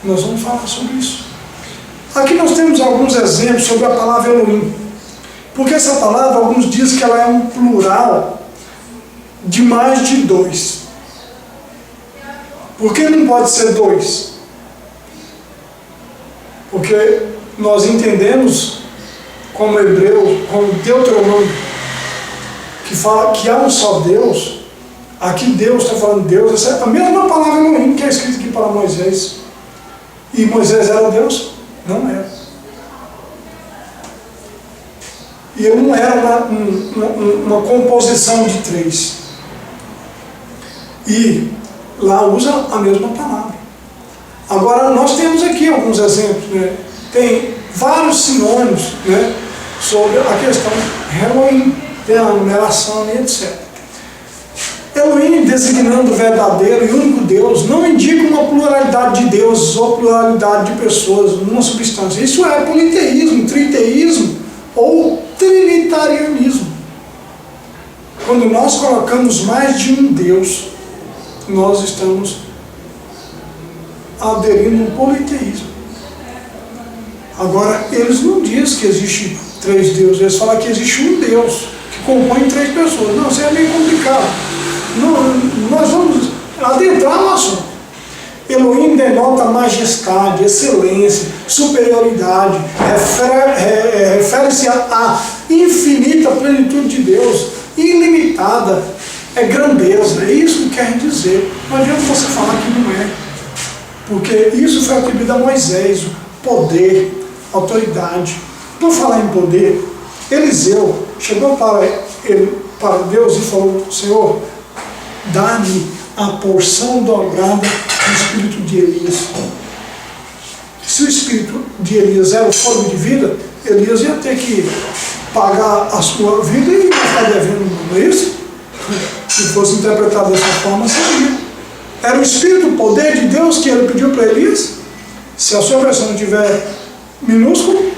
Speaker 1: Nós vamos falar sobre isso. Aqui nós temos alguns exemplos sobre a palavra Elohim. Porque essa palavra, alguns dizem que ela é um plural de mais de dois. Por que não pode ser dois? Porque nós entendemos, como hebreu, como Deuteronômio, que fala que há um só Deus. Aqui Deus está falando Deus, essa é a mesma palavra Elohim que é escrita aqui para Moisés. E Moisés era Deus? Não era. E ele não era uma composição de três. E lá usa a mesma palavra. Agora, nós temos aqui alguns exemplos, né? Tem vários sinônimos, né, sobre a questão Elohim, tem a numeração e etc. Elohim, designando o verdadeiro e único Deus, não indica uma pluralidade de deuses ou pluralidade de pessoas numa substância. Isso é politeísmo, triteísmo ou trinitarianismo. Quando nós colocamos mais de um Deus, nós estamos aderindo a um politeísmo. Agora, eles não dizem que existe três deuses, eles falam que existe um Deus que compõe três pessoas. Não, isso é meio complicado. Nós vamos adentrar no assunto. Elohim denota majestade, excelência, superioridade, refere-se à infinita plenitude de Deus, ilimitada, é grandeza, é isso que quer dizer. Não adianta você falar que não é, porque isso foi atribuído a Moisés, poder, autoridade. Por falar em poder, Eliseu chegou para Deus e falou: Senhor, dá-me a porção dobrada do espírito de Elias. Se o espírito de Elias era o fôlego de vida, Elias ia ter que pagar a sua vida e não ficar devendo, não é isso? Se fosse interpretado dessa forma, seria. Era o espírito, o poder de Deus que ele pediu para Elias. Se a sua versão não tiver minúsculo,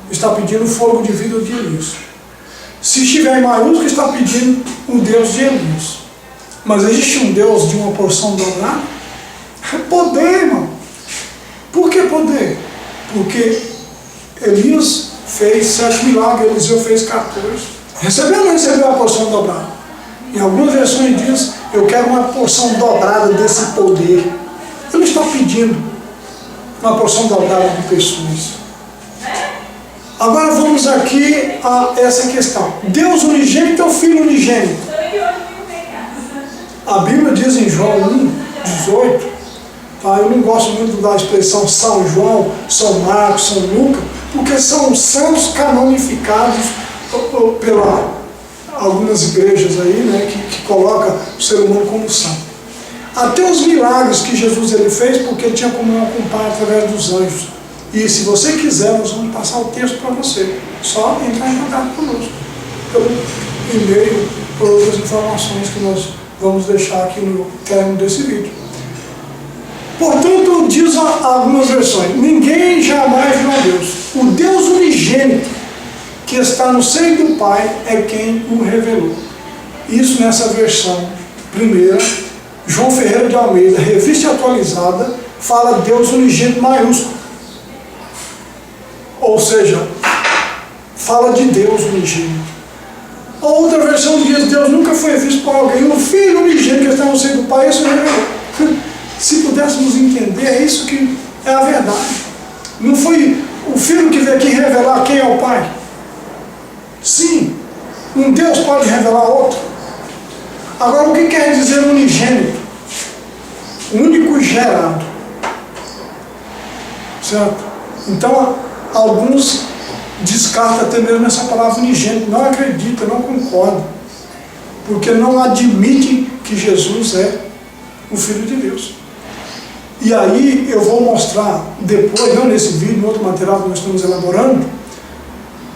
Speaker 1: está pedindo o fôlego de vida de Elias. Se estiver em maiúsculo, está pedindo o Deus de Elias. Mas existe um Deus de uma porção dobrada? É poder, irmão. Por que poder? Porque Elias fez 7 milagres, Eliseu fez 14. Recebeu ou não recebeu a porção dobrada? Em algumas versões diz: eu quero uma porção dobrada desse poder. Ele está pedindo uma porção dobrada de pessoas. Agora vamos aqui a essa questão. Deus unigênito ou Filho unigênito? A Bíblia diz em João 1:18, tá? Eu não gosto muito da expressão São João, São Marcos, São Lucas, porque são santos canonificados pela algumas igrejas aí, né, que coloca o ser humano como santo. Até os milagres que Jesus ele fez, porque ele tinha comunhão com o Pai através dos anjos. E se você quiser, nós vamos passar o texto para você. Só entrar em contato conosco, pelo e-mail, por outras informações que nós vamos deixar aqui no término desse vídeo. Portanto, diz algumas versões: ninguém jamais viu a Deus. O Deus unigênito que está no seio do Pai é quem o revelou. Isso nessa versão primeira, João Ferreira de Almeida, revista atualizada, fala Deus unigênito maiúsculo. Ou seja, fala de Deus unigênito. A outra versão diz: Deus nunca foi visto por alguém. O Filho unigênito que está no seio do Pai, isso revelou. Se pudéssemos entender, é isso que é a verdade. Não foi o Filho que veio aqui revelar quem é o Pai. Sim, um Deus pode revelar outro. Agora, o que quer dizer unigênito? Único gerado. Certo? Então, alguns descartam até mesmo essa palavra unigênito. Não acreditam, não concordam. Porque não admitem que Jesus é o Filho de Deus. E aí eu vou mostrar depois, não nesse vídeo, no outro material que nós estamos elaborando,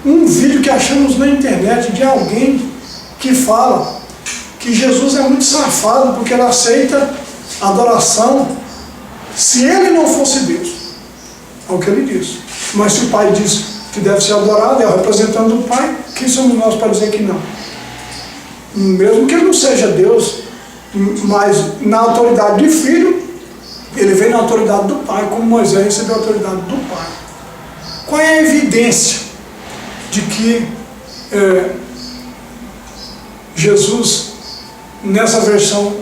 Speaker 1: um vídeo que achamos na internet de alguém que fala que Jesus é muito safado porque ele aceita adoração se ele não fosse Deus. É o que ele diz. Mas se o Pai diz que deve ser adorado, é o representante do Pai, quem somos nós para dizer que não? Mesmo que ele não seja Deus, mas na autoridade de filho, ele vem na autoridade do Pai, como Moisés recebeu a autoridade do Pai. Qual é a evidência de que Jesus, nessa versão,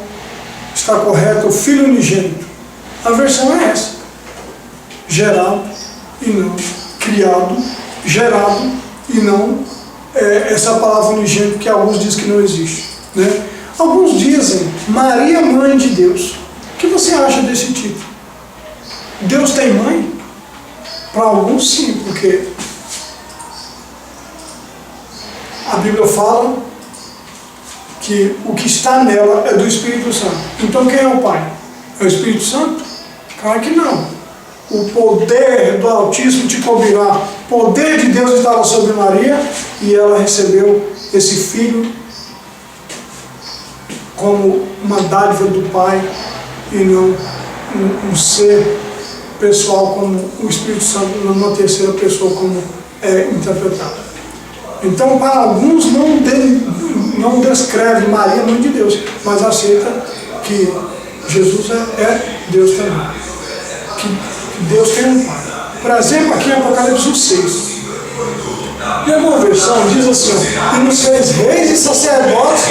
Speaker 1: está correto, o Filho unigênito? A versão é essa: gerado e não criado, gerado e não essa palavra unigênito que alguns dizem que não existe, né? Alguns dizem Maria, mãe de Deus. O que você acha desse título? Deus tem mãe? Para alguns sim, porque a Bíblia fala que o que está nela é do Espírito Santo. Então quem é o Pai? É o Espírito Santo? Claro que não. O poder do Altíssimo te cobrirá. O poder de Deus estava sobre Maria e ela recebeu esse filho como uma dádiva do Pai e não um ser pessoal como o Espírito Santo, numa terceira pessoa como é interpretado. Então, para alguns não descreve Maria, mãe de Deus, mas aceita que Jesus é Deus também. Que Deus tem um Pai. Por exemplo, aqui em Apocalipse 6. Em alguma versão diz assim: e nos fez reis e sacerdotes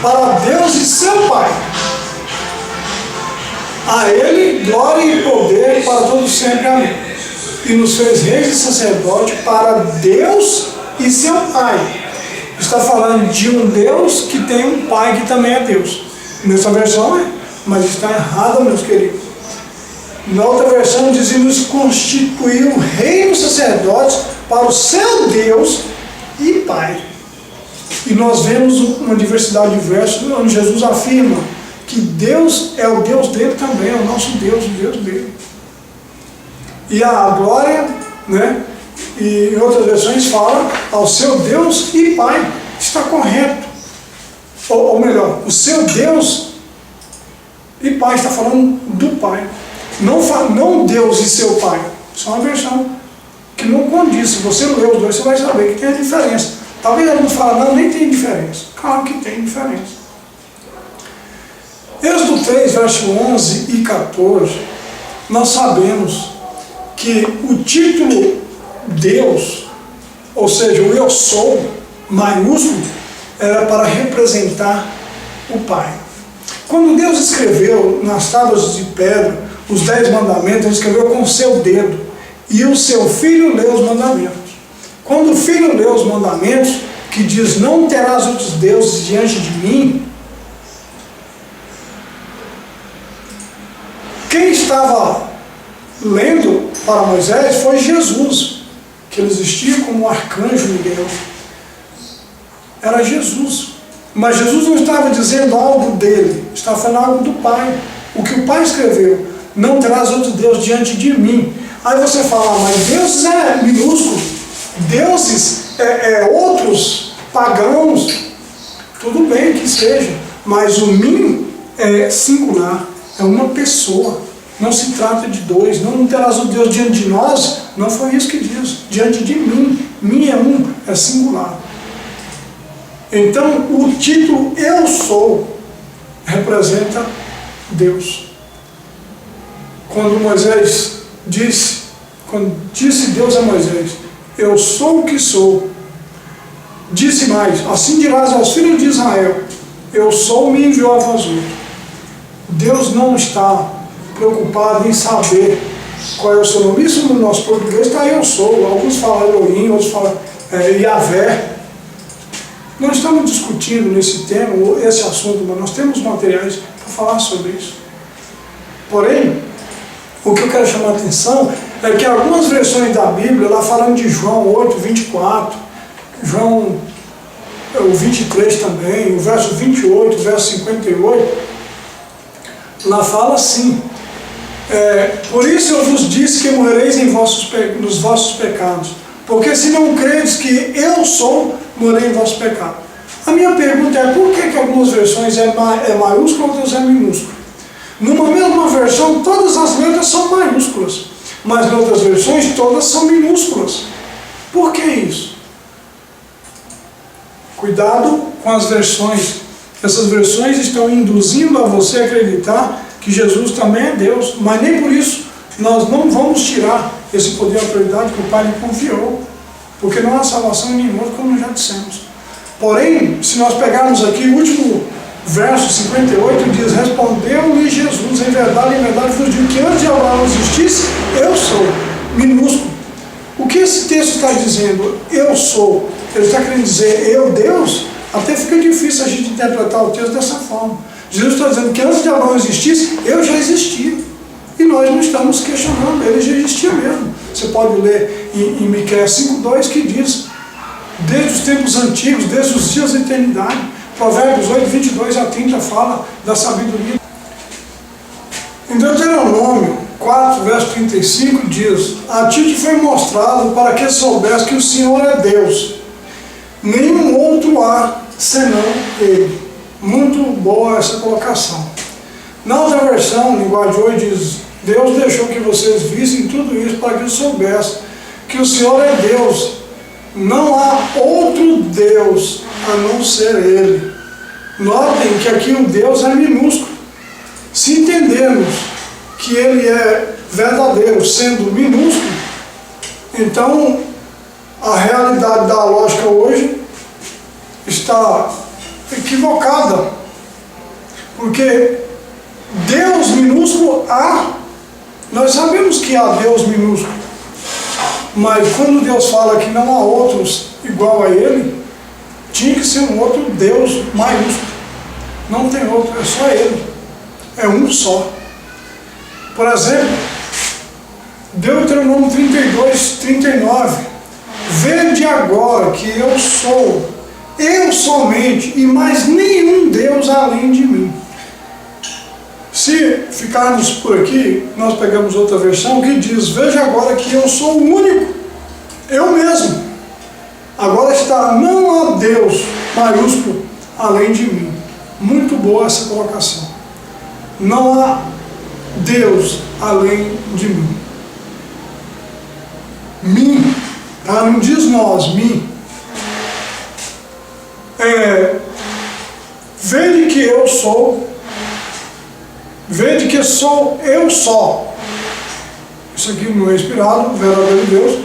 Speaker 1: para Deus e seu Pai. A Ele glória e poder para todos sempre. Amém. E nos fez reis e sacerdotes para Deus e seu Pai. Está falando de um Deus que tem um Pai que também é Deus. Nessa versão é, mas está errada, meus queridos. Na outra versão diz: e nos constituiu reis e sacerdotes para o seu Deus e Pai. E nós vemos uma diversidade de versos onde Jesus afirma que Deus é o Deus dele também, é o nosso Deus, o Deus dele. E a glória, né? E em outras versões fala ao seu Deus e Pai. Está correto. Ou melhor, o seu Deus e Pai, está falando do Pai. Não Deus e seu Pai. Isso é uma versão que não condiz. Se você ler os dois, você vai saber que tem a diferença. Talvez alguns falem, não, nem tem diferença. Claro que tem diferença. Êxodo 3, verso 11 e 14, nós sabemos que o título Deus, ou seja, o eu sou, maiúsculo, era para representar o Pai. Quando Deus escreveu nas tábuas de pedra os 10 mandamentos, ele escreveu com o seu dedo, e o seu filho leu os mandamentos. Quando o filho leu os mandamentos, que diz: não terás outros deuses diante de mim, quem estava lendo para Moisés foi Jesus, que ele existia como um arcanjo Miguel. Era Jesus. Mas Jesus não estava dizendo algo dele, estava falando algo do Pai. O que o Pai escreveu: não terás outro Deus diante de mim. Aí você fala: mas deuses é minúsculo, deuses outros pagãos. Tudo bem que seja, mas o mim é singular, é uma pessoa. Não se trata de dois. Não terás o Deus diante de nós. Não foi isso que diz. Diante de mim. Mim é um, é singular. Então, o título Eu Sou representa Deus. Quando disse Deus a Moisés: eu sou o que sou. Disse mais: assim dirás aos filhos de Israel: eu sou, me enviou a vós outros. Deus não está preocupado em saber qual é o seu nome. Isso no nosso português está eu sou. Alguns falam Elohim, outros falam Yahvé. Nós estamos discutindo nesse tema, esse assunto, mas nós temos materiais para falar sobre isso. Porém, o que eu quero chamar a atenção é que algumas versões da Bíblia, lá falando de João 8, 24, João o 23 também, o verso 28, o verso 58, lá fala assim: Por isso eu vos disse que morrereis nos vossos pecados, porque se não credes que eu sou, morei em vossos pecados. A minha pergunta é, por que algumas versões é maiúsculo, outras é minúsculo? Numa mesma versão, todas as letras são maiúsculas, mas em outras versões, todas são minúsculas. Por que isso? Cuidado com as versões. Essas versões estão induzindo a você a acreditar que Jesus também é Deus, mas nem por isso nós não vamos tirar esse poder e autoridade que o Pai lhe confiou, porque não há salvação em nenhum outro, como já dissemos. Porém, se nós pegarmos aqui o último verso 58, diz: respondeu-lhe Jesus, em verdade vos digo que antes de Abraão existisse, eu sou, minúsculo. O que esse texto está dizendo? Eu sou. Ele está querendo dizer eu, Deus? Até fica difícil a gente interpretar o texto dessa forma. Jesus está dizendo que antes de Abraão existisse, eu já existia. E nós não estamos questionando, ele já existia mesmo. Você pode ler em Miqueias 5:2 que diz: desde os tempos antigos, desde os dias da eternidade. Provérbios 8:22-30 fala da sabedoria. Em Deuteronômio 4, verso 35 diz: a ti te foi mostrado para que soubesse que o Senhor é Deus. Nenhum outro há senão Ele. Muito boa essa colocação. Na outra versão, linguagem de hoje, diz: Deus deixou que vocês vissem tudo isso para que soubessem que o Senhor é Deus. Não há outro Deus a não ser Ele. Notem que aqui o Deus é minúsculo. Se entendermos que Ele é verdadeiro, sendo minúsculo, então a realidade da lógica hoje está equivocada, porque Deus minúsculo há, nós sabemos que há Deus minúsculo, mas quando Deus fala que não há outros igual a Ele, tinha que ser um outro Deus maiúsculo. Não tem outro, é só Ele, é um só. Por exemplo, Deuteronômio 32:39: vede agora que eu sou, eu somente, e mais nenhum Deus além de mim. Se ficarmos por aqui, nós pegamos outra versão que diz: veja agora que eu sou o único, eu mesmo. Agora está: não há Deus maiúsculo além de mim. Muito boa essa colocação. Não há Deus além de mim. Mim, tá? Não diz nós, mim. Vede que eu sou, vede que sou eu só. Isso aqui não é inspirado, verdadeiro Deus.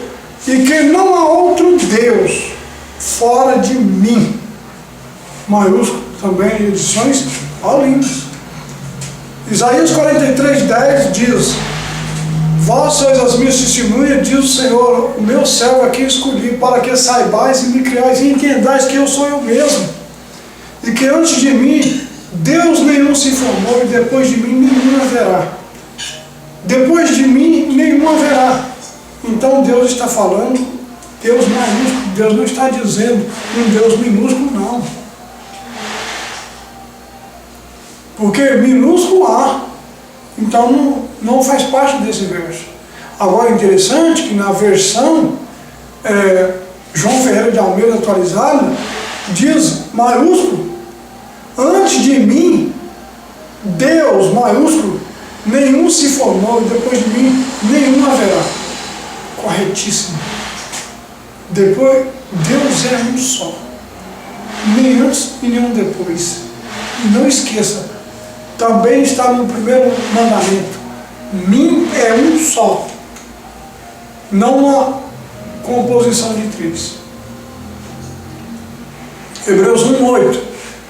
Speaker 1: E que não há outro Deus fora de mim. Maiúsculo também, edições lindas. Isaías 43:10 diz: vós sois as minhas testemunhas, diz o Senhor, o meu servo aqui escolhi, para que saibais e me criais e entendais que eu sou eu mesmo. E que antes de mim, Deus nenhum se formou, e depois de mim, nenhum haverá. Depois de mim, nenhum haverá. Então Deus está falando, Deus maiúsculo, Deus não está dizendo um Deus minúsculo, não. Porque minúsculo há, então não faz parte desse verso. Agora, interessante que na versão João Ferreira de Almeida atualizada, diz maiúsculo: antes de mim, Deus maiúsculo, nenhum se formou, e depois de mim, nenhum haverá. Corretíssimo. Depois, Deus é um só. Nem antes e nenhum depois. E não esqueça, também está no primeiro mandamento: mim é um só. Não há composição de três. Hebreus 1:8: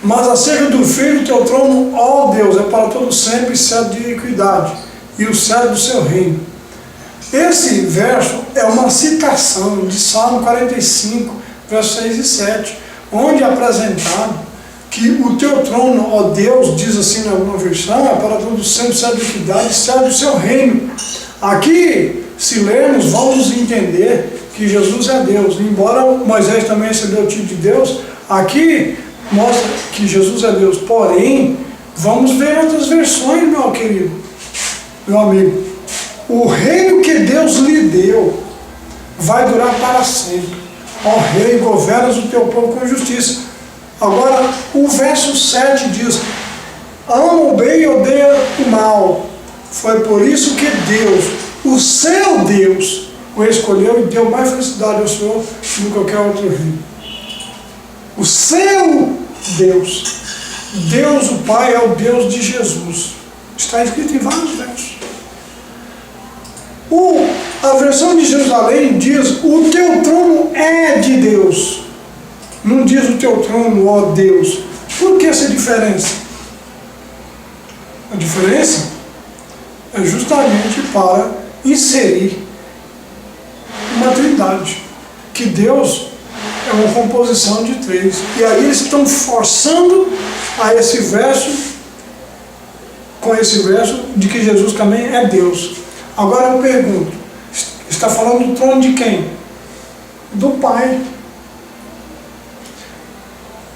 Speaker 1: mas acerca do Filho, teu trono, ó Deus, é para todo sempre cetro de equidade, e o cetro do seu reino. Esse verso é uma citação de Salmo 45, versos 6 e 7, onde é apresentado que o teu trono, ó Deus, diz assim na alguma versão, é para todo sempre cetro de equidade, cetro do seu reino. Aqui, se lermos, vamos entender que Jesus é Deus. Embora Moisés também recebeu o título de Deus, aqui mostra que Jesus é Deus. Porém, vamos ver outras versões, meu querido. meu amigo, o reino que Deus lhe deu vai durar para sempre. Ó rei, governas o teu povo com justiça. Agora, o verso 7 diz: ama o bem e odeia o mal. Foi por isso que Deus, o seu Deus, o escolheu e deu mais felicidade ao Senhor do que qualquer outro rei. O seu Deus, Deus o Pai é o Deus de Jesus. Está escrito em vários versos. A versão de Jerusalém diz: o teu trono é de Deus. Não diz o teu trono, ó Deus. Por que essa diferença? A diferença é justamente para inserir uma trindade. Que Deus é uma composição de três. E aí eles estão forçando a esse verso, com esse verso, de que Jesus também é Deus. Agora eu pergunto, está falando do trono de quem? Do Pai.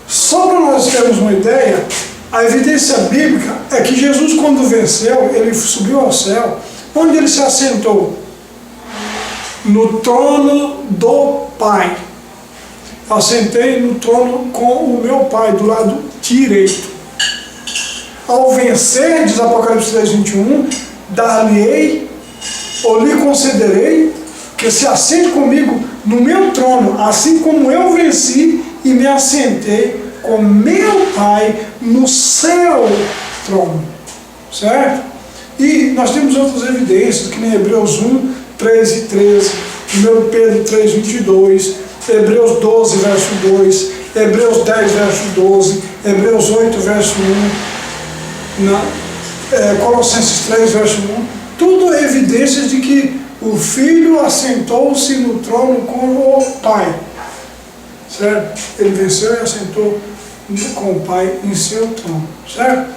Speaker 1: Só para nós termos uma ideia, a evidência bíblica é que Jesus, quando venceu, ele subiu ao céu. Onde ele se assentou? No trono do Pai. Assentei no trono com o meu Pai, do lado direito. Ao vencer, diz Apocalipse 10:21, dar-lhe-ei, ou lhe concederei, que se assente comigo no meu trono, assim como eu venci e me assentei com meu Pai no seu trono. Certo? E nós temos outras evidências, que nem Hebreus 1, 3 e 13, 1 Pedro 3, 22, Hebreus 12, verso 2, Hebreus 10, verso 12, Hebreus 8, verso 1, Colossenses 3, verso 1, tudo é evidências de que o Filho assentou-se no trono com o Pai. Certo? Ele venceu e assentou com o Pai em seu trono. Certo?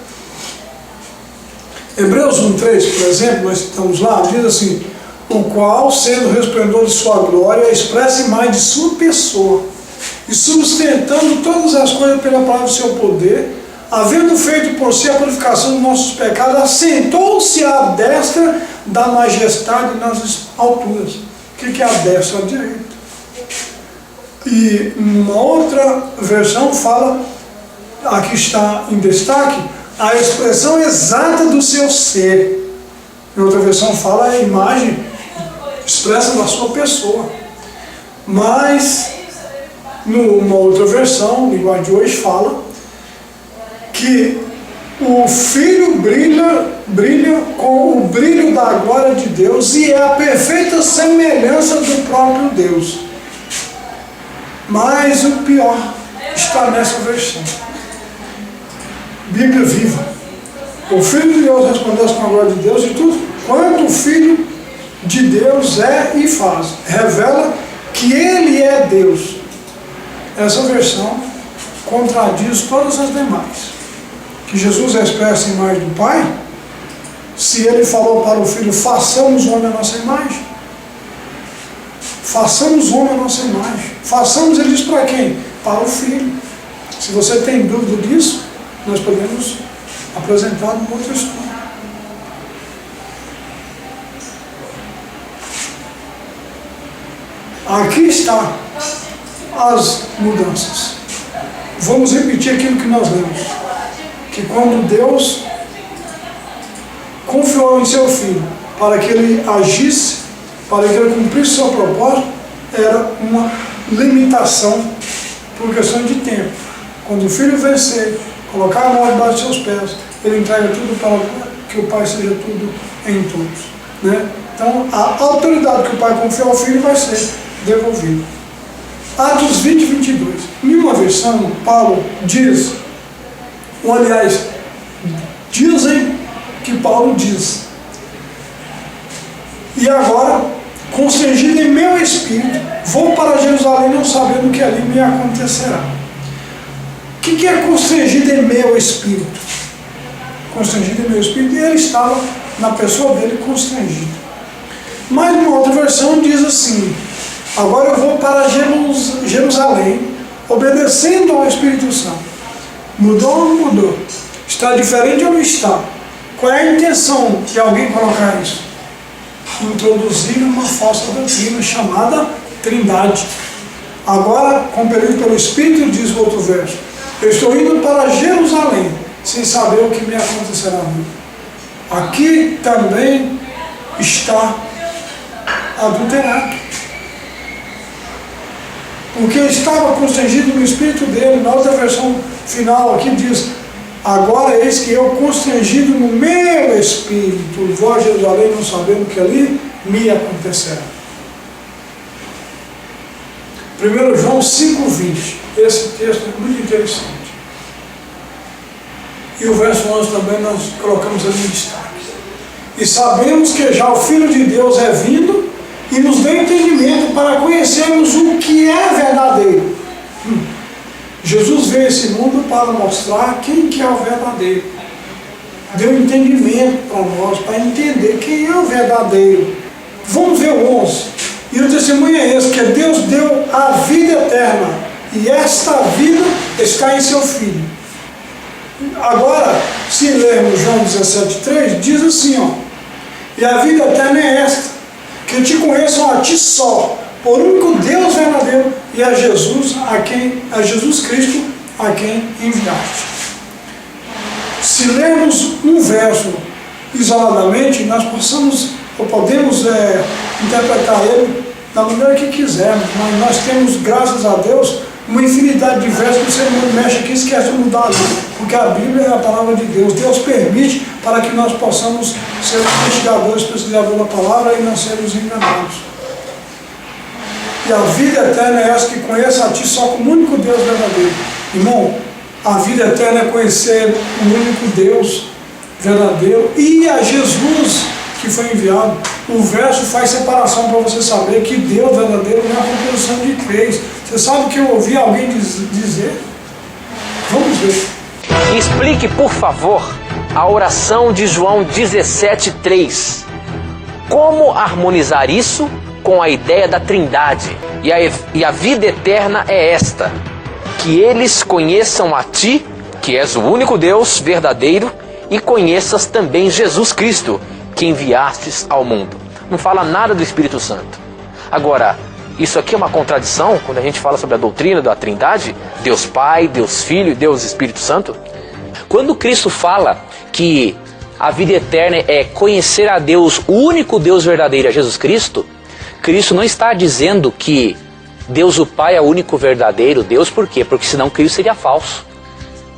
Speaker 1: Hebreus 1,3, por exemplo, nós estamos lá, diz assim: o qual, sendo o resplendor de sua glória, expressa mais de sua pessoa, e sustentando todas as coisas pela palavra do seu poder, havendo feito por si a purificação dos nossos pecados, assentou-se à destra da majestade nas alturas. O que é a destra? A direita. E uma outra versão fala, aqui está em destaque, a expressão exata do seu ser. Em outra versão fala a imagem expressa da sua pessoa. Mas, numa outra versão, linguagem de hoje, fala que o Filho brilha com o brilho da glória de Deus e é a perfeita semelhança do próprio Deus. Mas o pior está nessa versão. Bíblia viva. O Filho de Deus resplandece com a glória de Deus e tudo quanto o Filho de Deus é e faz. Revela que Ele é Deus. Essa versão contradiz todas as demais. Que Jesus expressa a imagem do Pai, se Ele falou para o Filho: façamos homem a nossa imagem. Façamos homem a nossa imagem. Façamos, Ele diz para quem? Para o Filho. Se você tem dúvida disso, nós podemos apresentar um outro estudo. Aqui está as mudanças. Vamos repetir aquilo que nós lemos. Que quando Deus confiou em seu Filho para que ele agisse, para que ele cumprisse seu propósito, era uma limitação por questão de tempo. Quando o Filho vencer, colocar a mão debaixo de seus pés, ele entrega tudo para que o Pai seja tudo em todos. Né? Então, a autoridade que o Pai confiou ao Filho vai ser devolvida. Atos 20, 22. Em uma versão, Paulo diz, ou aliás, dizem que Paulo diz: e agora, constrangido em meu espírito, vou para Jerusalém, não sabendo o que ali me acontecerá. O que é constrangido em meu espírito? Constrangido em meu espírito, ele estava na pessoa dele constrangido. Mas uma outra versão diz assim: agora eu vou para Jerusalém, obedecendo ao Espírito Santo. Mudou ou não mudou? Está diferente ou não está? Qual é a intenção de alguém colocar isso? Introduzir uma falsa doutrina chamada Trindade. Agora, compelido pelo Espírito, diz o outro verso: eu estou indo para Jerusalém, sem saber o que me acontecerá. Aqui também está adulterado. Porque estava constrangido no espírito dele. Na outra versão final aqui diz: agora eis que eu constrangido no meu espírito, vou a Jerusalém não sabendo o que ali me acontecerá. 1 João 5,20. Esse texto é muito interessante. E o verso 11 também nós colocamos ali em destaque. E sabemos que já o Filho de Deus é vindo e nos deu entendimento para conhecermos o que é verdadeiro. Jesus veio a esse mundo para mostrar quem que é o verdadeiro. Deu entendimento para nós, para entender quem é o verdadeiro. Vamos ver o 11. E o testemunho é esse, que Deus deu a vida eterna. E esta vida está em seu Filho. Agora, se lermos João 17,3, diz assim, ó: e a vida eterna é esta, que te conheçam a ti só, por único Deus verdadeiro, e a Jesus Cristo, a quem enviaste. Se lermos um verso isoladamente, nós podemos interpretar ele da maneira que quisermos, mas nós temos, graças a Deus, uma infinidade de versos que o ser humano mexe aqui e esquece de mudar ali, porque a Bíblia é a palavra de Deus. Deus permite para que nós possamos ser investigadores, pesquisadores da palavra e não sermos enganados. E a vida eterna é essa, que conheça a ti só como o único Deus verdadeiro. Irmão, a vida eterna é conhecer o único Deus verdadeiro e a Jesus que foi enviado. O verso faz separação para você saber que Deus verdadeiro não é a composição de três. Você sabe o que eu ouvi alguém dizer? Vamos ver.
Speaker 2: Explique, por favor, a oração de João 17,3. Como harmonizar isso com a ideia da Trindade? E a vida eterna é esta: que eles conheçam a Ti, que és o único Deus verdadeiro, e conheças também Jesus Cristo, que enviastes ao mundo. Não fala nada do Espírito Santo. Agora, isso aqui é uma contradição quando a gente fala sobre a doutrina da Trindade, Deus Pai, Deus Filho e Deus Espírito Santo. Quando Cristo fala que a vida eterna é conhecer a Deus, o único Deus verdadeiro, é Jesus Cristo, Cristo não está dizendo que Deus o Pai é o único verdadeiro Deus. Por quê? Porque senão Cristo seria falso.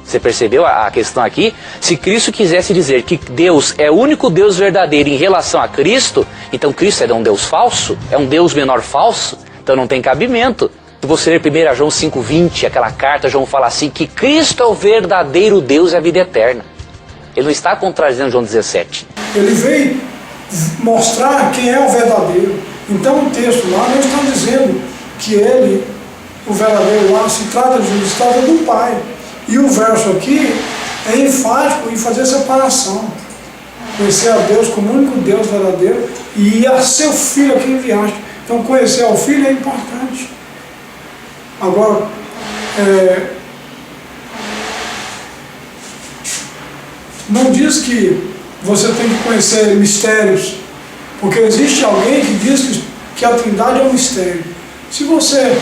Speaker 2: Você percebeu a questão aqui? Se Cristo quisesse dizer que Deus é o único Deus verdadeiro em relação a Cristo, então Cristo é um Deus falso? É um Deus menor falso? Então não tem cabimento. Se você ler 1 João 5,20, aquela carta, João fala assim, que Cristo é o verdadeiro Deus e a vida eterna. Ele não está contradizendo João 17.
Speaker 1: Ele veio mostrar quem é o verdadeiro. Então o texto lá não está dizendo que ele, o verdadeiro lá, se trata de Jesus, se trata do Pai. E o verso aqui é enfático em fazer separação. Conhecer a Deus como o único Deus verdadeiro e a seu Filho a quem enviaste. Então conhecer ao Filho é importante. Agora, não diz que você tem que conhecer mistérios, porque existe alguém que diz que a Trindade é um mistério. Se você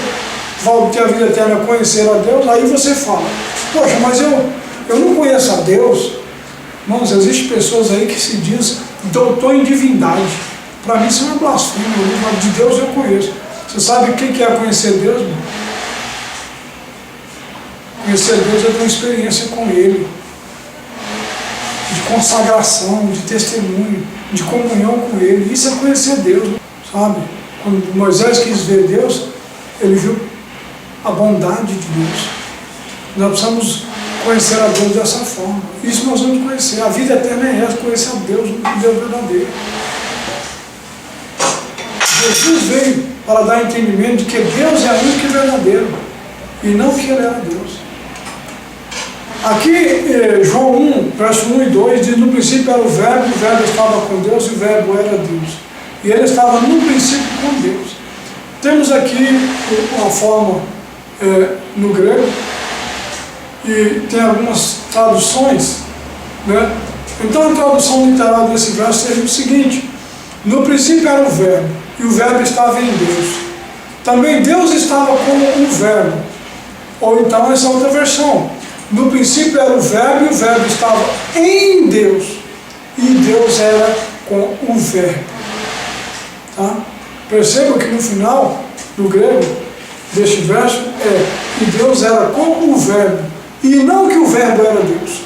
Speaker 1: vai ter a vida eterna, conhecer a Deus, aí você fala: poxa, mas eu não conheço a Deus. Irmãos, existem pessoas aí que se diz doutor em divindade. Para mim isso é uma blasfêmia. De Deus eu conheço. Você sabe o que é conhecer Deus, irmão? Conhecer Deus é ter uma experiência com Ele, de consagração, de testemunho, de comunhão com Ele. Isso é conhecer Deus, sabe? Quando Moisés quis ver Deus, ele viu a bondade de Deus. Nós precisamos conhecer a Deus dessa forma. Isso nós vamos conhecer. A vida eterna é essa, conhecer a Deus, o Deus verdadeiro. Jesus veio para dar entendimento de que Deus é único e verdadeiro, e não que Ele era Deus. Aqui, João 1, verso 1 e 2, diz: no princípio era o Verbo estava com Deus, e o Verbo era Deus. E Ele estava no princípio com Deus. Temos aqui uma forma no grego, e tem algumas traduções, né, Então a tradução literal desse verso seria o seguinte: no princípio era o verbo, e o verbo estava em Deus. Também Deus estava com o verbo. Ou então essa outra versão: no princípio era o verbo, e o verbo estava em Deus, e Deus era com o verbo. Tá? Perceba que no final, no grego, deste verso, que Deus era com o verbo, e não que o verbo era Deus.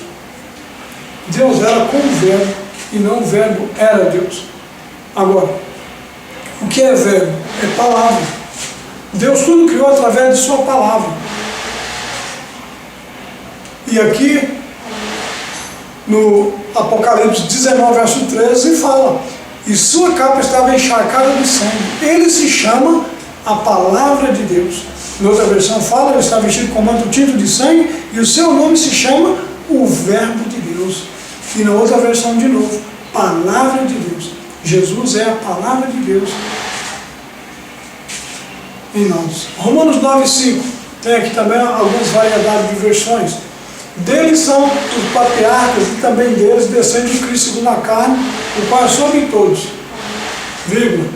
Speaker 1: Deus era com o verbo, e não o verbo era Deus. Agora, o que é verbo? É palavra. Deus tudo criou através de sua palavra. E aqui, no Apocalipse 19, verso 13, fala: e sua capa estava encharcada de sangue. Ele se chama a palavra de Deus. Na outra versão fala: ele está vestido com manto tinto de sangue, e o seu nome se chama o Verbo de Deus. E na outra versão de novo: palavra de Deus. Jesus é a palavra de Deus em nós. Romanos 9,5. Tem aqui também algumas variedades de versões. Deles são os patriarcas, e também deles descende o Cristo segundo a carne, o qual é sobre todos. Vírgula.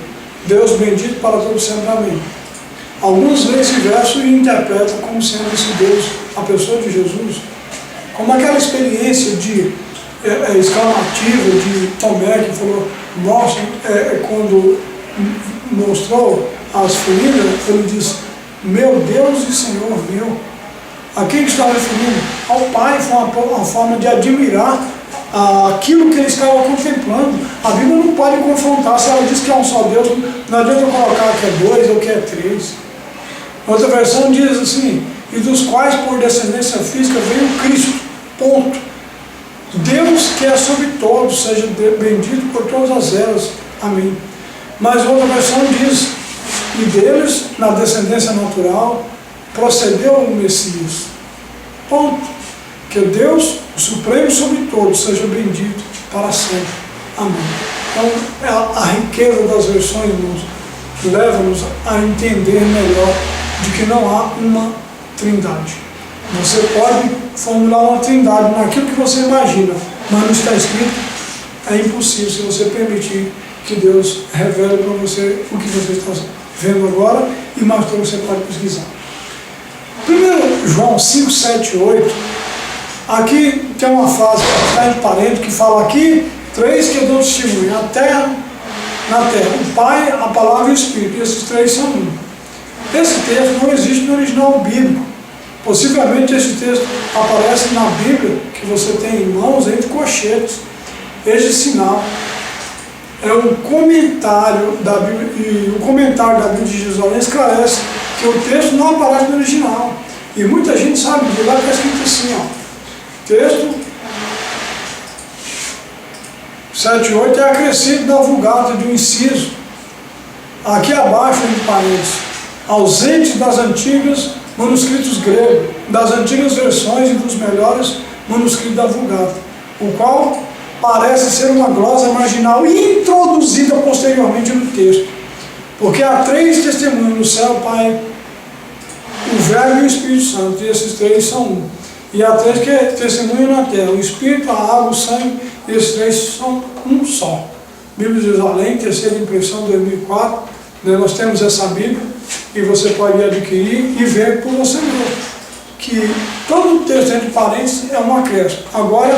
Speaker 1: Deus bendito para todos sempre. Amém. Alguns leem esse verso e interpretam como sendo esse Deus, a pessoa de Jesus, como aquela experiência de exclamativa de Tomé, que falou: mostra, quando mostrou as feridas, ele disse: meu Deus e Senhor meu. A quem está referindo? Ao Pai. Foi uma forma de admirar aquilo que ele estava contemplando. A Bíblia não pode confrontar. Se ela diz que é um só Deus, não adianta colocar que é 2 ou que é 3. Outra versão diz assim: e dos quais por descendência física veio Cristo. Ponto. Deus que é sobre todos, seja bendito por todas as eras. Amém. Mas outra versão diz: e deles, na descendência natural, procedeu o Messias. Ponto. Que Deus, o Supremo sobre todos, seja bendito para sempre. Amém. Então, a riqueza das versões, irmãos, leva-nos a entender melhor de que não há uma trindade. Você pode formular uma trindade naquilo que você imagina, mas não está escrito. É impossível se você permitir que Deus revele para você o que você está vendo agora, e mais tarde você pode pesquisar. 1 João 5, 7 e 8, aqui tem uma frase que está entre parênteses, que fala aqui: 3 que dão testemunho, na terra, o Pai, a Palavra e o Espírito, e esses 3 são um. Esse texto não existe no original bíblico. Possivelmente esse texto aparece na Bíblia, que você tem em mãos, entre colchetes. Este sinal é um comentário da Bíblia, e o comentário da Bíblia de Jerusalém esclarece que o texto não aparece no original. E muita gente sabe de lá que está escrito assim, texto 7 e 8 é acrescido da vulgata de um inciso, aqui abaixo, entre parênteses, ausente das antigas manuscritos gregos, das antigas versões e dos melhores manuscritos da vulgata, o qual parece ser uma glosa marginal introduzida posteriormente no texto, porque há 3 testemunhos no céu: o Pai, o Verbo e o Espírito Santo, e esses 3 são um. E há 3 que testemunham na terra: o Espírito, a água, o sangue, e esses 3 são um só. Bíblia de Jerusalém, terceira impressão, 2004, nós temos essa Bíblia, e você pode adquirir e ver por você mesmo, que todo o texto entre parênteses é um acréscimo. Agora,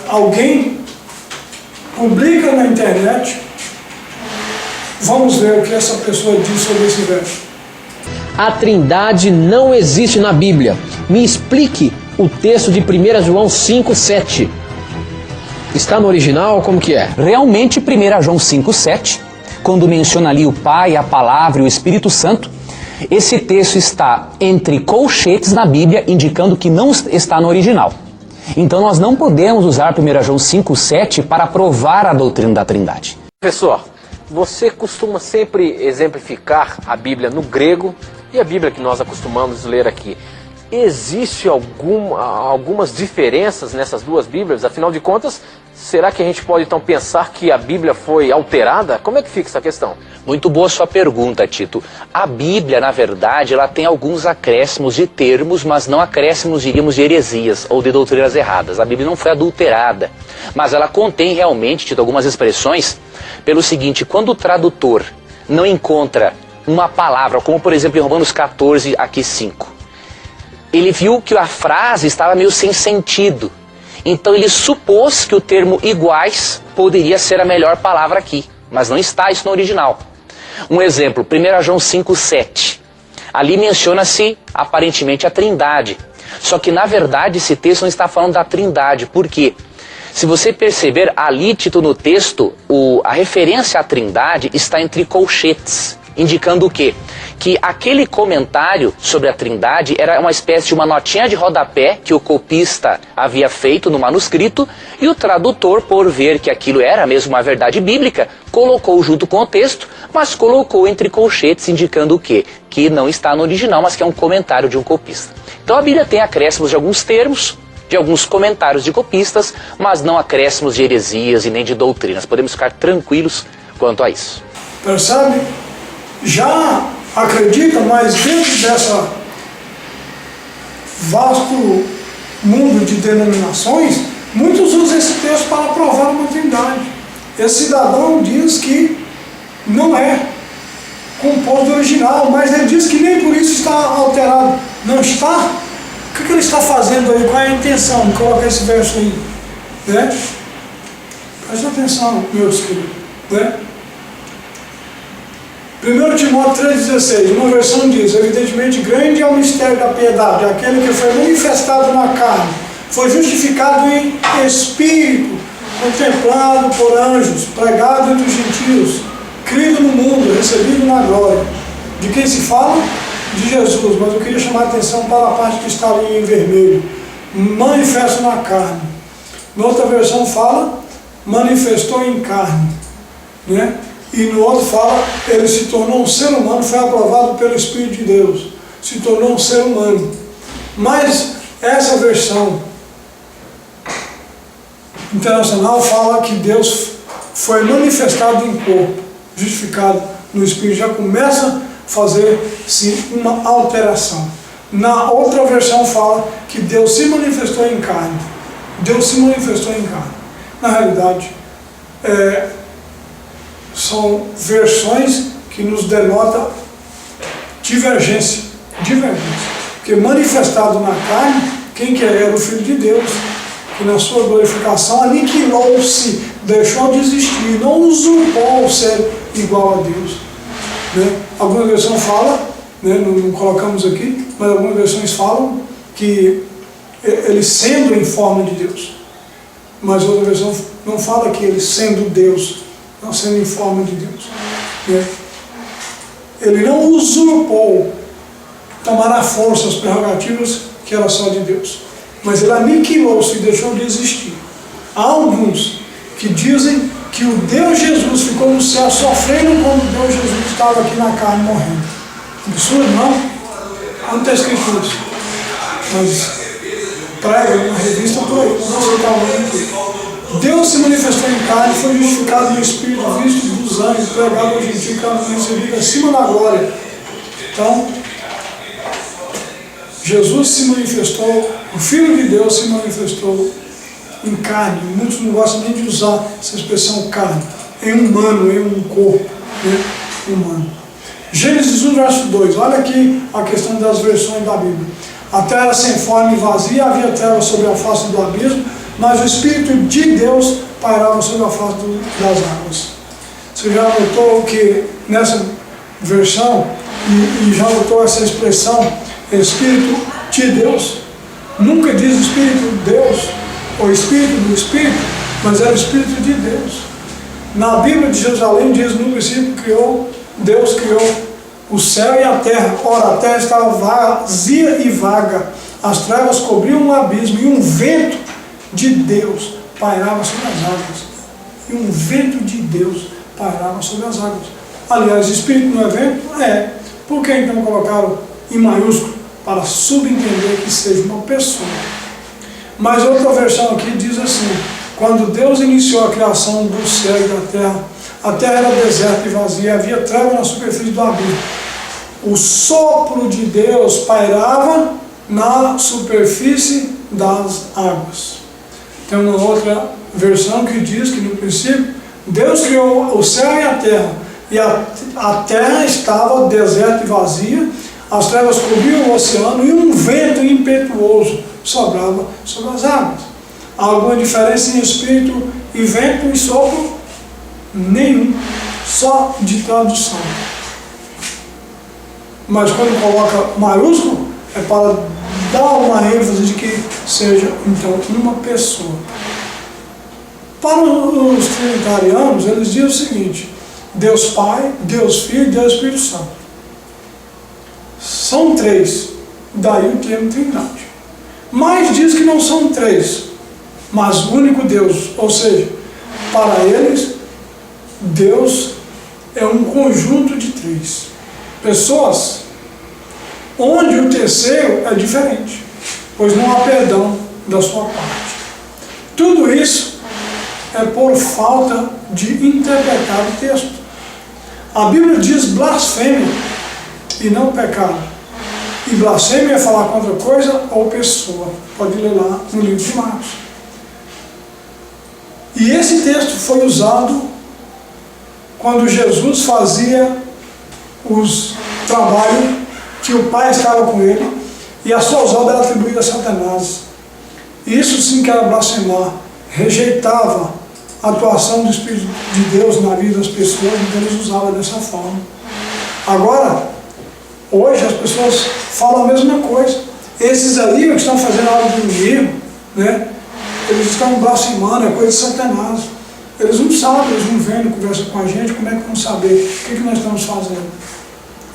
Speaker 1: alguém publica na internet, vamos ver o que essa pessoa diz sobre esse verso.
Speaker 2: A Trindade não existe na Bíblia. Me explique o texto de 1 João 5, 7. Está no original? Como que é?
Speaker 3: Realmente, 1 João 5, 7, quando menciona ali o Pai, a Palavra e o Espírito Santo, esse texto está entre colchetes na Bíblia, indicando que não está no original. Então nós não podemos usar 1 João 5, 7 para provar a doutrina da Trindade.
Speaker 2: Professor, você costuma sempre exemplificar a Bíblia no grego e a Bíblia que nós acostumamos ler aqui existe algumas diferenças nessas duas Bíblias? Afinal de contas, será que a gente pode então pensar que a Bíblia foi alterada? Como é que fica essa questão?
Speaker 3: Muito boa sua pergunta, Tito. A Bíblia, na verdade, ela tem alguns acréscimos de termos, mas não acréscimos, diríamos, de heresias ou de doutrinas erradas. A Bíblia não foi adulterada, mas ela contém realmente, Tito, algumas expressões pelo seguinte: quando o tradutor não encontra uma palavra, como por exemplo em Romanos 14, aqui 5, ele viu que a frase estava meio sem sentido. Então ele supôs que o termo iguais poderia ser a melhor palavra aqui, mas não está isso no original. Um exemplo, 1 João 5,7. Ali menciona-se aparentemente a Trindade. Só que na verdade esse texto não está falando da Trindade. Por quê? Se você perceber ali, Tito, no texto, a referência à Trindade está entre colchetes, indicando o quê? Que aquele comentário sobre a Trindade era uma espécie de uma notinha de rodapé que o copista havia feito no manuscrito, e o tradutor, por ver que aquilo era mesmo uma verdade bíblica, colocou junto com o texto, mas colocou entre colchetes, indicando o quê? Que não está no original, mas que é um comentário de um copista. Então a Bíblia tem acréscimos de alguns termos, de alguns comentários de copistas, mas não acréscimos de heresias e nem de doutrinas. Podemos ficar tranquilos quanto a isso.
Speaker 1: Percebe? Já acredita, mas dentro dessa vasto mundo de denominações, muitos usam esse texto para provar uma trindade. Esse cidadão diz que não é composto do original, mas ele diz que nem por isso está alterado. Não está? O que ele está fazendo aí? Qual é a intenção de colocar esse verso aí? Né? Presta atenção, meus queridos. Né? 1 Timóteo 3,16, uma versão diz: evidentemente grande é o mistério da piedade, aquele que foi manifestado na carne, foi justificado em espírito, contemplado por anjos, pregado entre os gentios, crido no mundo, recebido na glória. De quem se fala? De Jesus, mas eu queria chamar a atenção para a parte que está ali em vermelho. Manifesto na carne. Na outra versão fala, manifestou em carne. Né? E no outro fala, ele se tornou um ser humano, foi aprovado pelo Espírito de Deus. Se tornou um ser humano. Mas essa versão internacional fala que Deus foi manifestado em corpo, justificado no Espírito. Já começa a fazer-se uma alteração. Na outra versão fala que Deus se manifestou em carne. Deus se manifestou em carne. Na realidade, são versões que nos denotam divergência. Porque manifestado na carne, quem que era o Filho de Deus, que na sua glorificação aniquilou-se, deixou de existir, não usurpou o ser igual a Deus. Né? Algumas versões falam, né, não colocamos aqui, mas algumas versões falam que ele sendo em forma de Deus. Mas outra versão não fala que ele sendo Deus, não sendo em forma de Deus. Né? Ele não usurpou, tomará força, as prerrogativas que era só de Deus. Mas ele aniquilou-se e deixou de existir. Há alguns que dizem que o Deus Jesus ficou no céu sofrendo quando o Deus Jesus estava aqui na carne morrendo. Absurdo, não? Não está escrito isso. Mas prega uma revista por aí, não sei tal. Deus se manifestou em carne, foi justificado no Espírito, visto dos anjos, pregado ao gentil, que era recebido acima da glória. Então, Jesus se manifestou, o Filho de Deus se manifestou em carne. Muitos não gostam nem de usar essa expressão carne. Em humano, em um corpo, né? Humano. Gênesis 1, verso 2. Olha aqui a questão das versões da Bíblia. A terra sem forma e vazia, havia trevas sobre a face do abismo, mas o Espírito de Deus pairava sobre a face das águas. Você já notou que nessa versão, e já notou essa expressão, Espírito de Deus? Nunca diz Espírito de Deus, ou Espírito do Espírito, mas é o Espírito de Deus. Na Bíblia de Jerusalém diz: no princípio Deus criou o céu e a terra. Ora, a terra estava vazia e vaga, as trevas cobriam o abismo, e um vento de Deus pairava sobre as águas. E um vento de Deus pairava sobre as águas. Aliás, Espírito não é vento? É. Por que então colocaram em maiúsculo para subentender que seja uma pessoa. Mas outra versão aqui diz assim: quando Deus iniciou a criação do céu e da a terra era deserta e vazia, havia treva na superfície do abismo. O sopro de Deus pairava na superfície das águas. Tem uma outra versão que diz que no princípio Deus criou o céu e a terra, e a terra estava deserta e vazia, as trevas cobriam o oceano e um vento impetuoso sobrava sobre as águas. Há alguma diferença em espírito e vento e sopro? Nenhum, só de tradução. Mas quando coloca maiúsculo, é para dar uma ênfase de que seja, então, uma pessoa. Para os trinitarianos, eles dizem o seguinte: Deus Pai, Deus Filho e Deus Espírito Santo. São três, daí o termo Trindade. Mas diz que não são três, mas o único Deus. Ou seja, para eles, Deus é um conjunto de três pessoas, onde o terceiro é diferente, pois não há perdão da sua parte. Tudo isso é por falta de interpretar o texto. A Bíblia diz blasfêmia e não pecado. E blasfêmia é falar contra coisa ou pessoa. Pode ler lá no livro de Marcos. E esse texto foi usado quando Jesus fazia os trabalhos que o Pai estava com ele, e as suas obras eram atribuídas a Satanás. Isso sim que era blasfemar. Rejeitava a atuação do Espírito de Deus na vida das pessoas, então eles usavam dessa forma. Agora, hoje as pessoas falam a mesma coisa. Esses ali que estão fazendo algo do inimigo, né? Eles estão blasfemando, é coisa de Satanás. Eles não sabem, eles não vêm, não conversam com a gente, como é que vão saber o que nós estamos fazendo?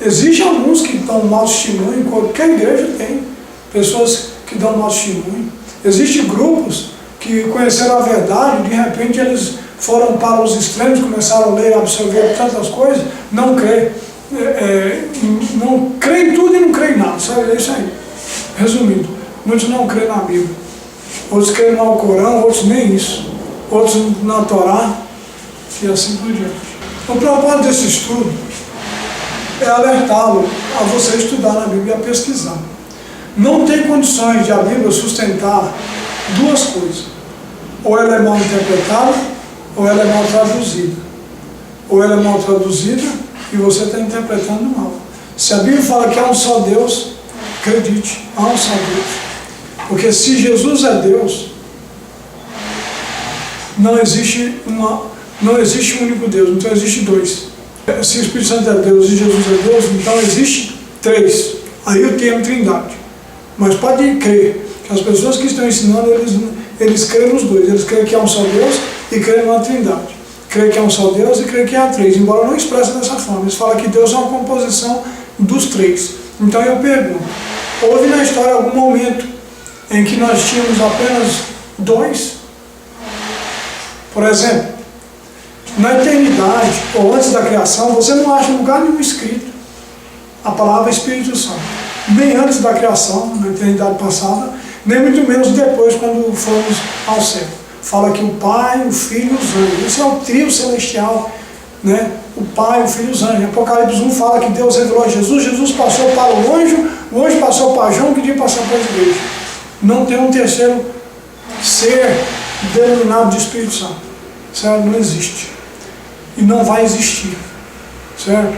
Speaker 1: Existem alguns que dão mau testemunho, qualquer igreja tem pessoas que dão mau testemunho. Existem grupos que conheceram a verdade, de repente eles foram para os extremos, começaram a ler e absorver tantas coisas, não creem. Não creem em tudo e não creem em nada, sabe? É isso aí. Resumindo, muitos não creem na Bíblia, outros creem no Alcorão, outros nem isso, outros na Torá, e assim por diante. O propósito desse estudo é alertá-lo a você estudar na Bíblia e a pesquisar. Não tem condições de a Bíblia sustentar duas coisas: ou ela é mal interpretada, ou ela é mal traduzida. Ou ela é mal traduzida e você está interpretando mal. Se a Bíblia fala que há um só Deus, acredite, há um só Deus. Porque se Jesus é Deus, não existe um único Deus, então existe dois. Se o Espírito Santo é Deus e Jesus é Deus, então existe três. Aí o termo Trindade. Mas pode crer que as pessoas que estão ensinando, eles creem nos dois. Eles creem que há um só Deus e creem na Trindade. Creem que há um só Deus e creem que há três, embora não expressem dessa forma. Eles falam que Deus é uma composição dos três. Então eu pergunto: houve na história algum momento em que nós tínhamos apenas dois? Por exemplo, na eternidade, ou antes da criação, você não acha lugar nenhum escrito a palavra Espírito Santo. Nem antes da criação, na eternidade passada, nem muito menos depois, quando fomos ao céu. Fala que o Pai, o Filho e os anjos. Esse é o trio celestial, né? O Pai, o Filho e os anjos. Apocalipse 1 fala que Deus revelou a Jesus, Jesus passou para o anjo passou para João, que devia passar para a igreja. Não tem um terceiro ser denominado de Espírito Santo. Certo? Não existe. E não vai existir. Certo?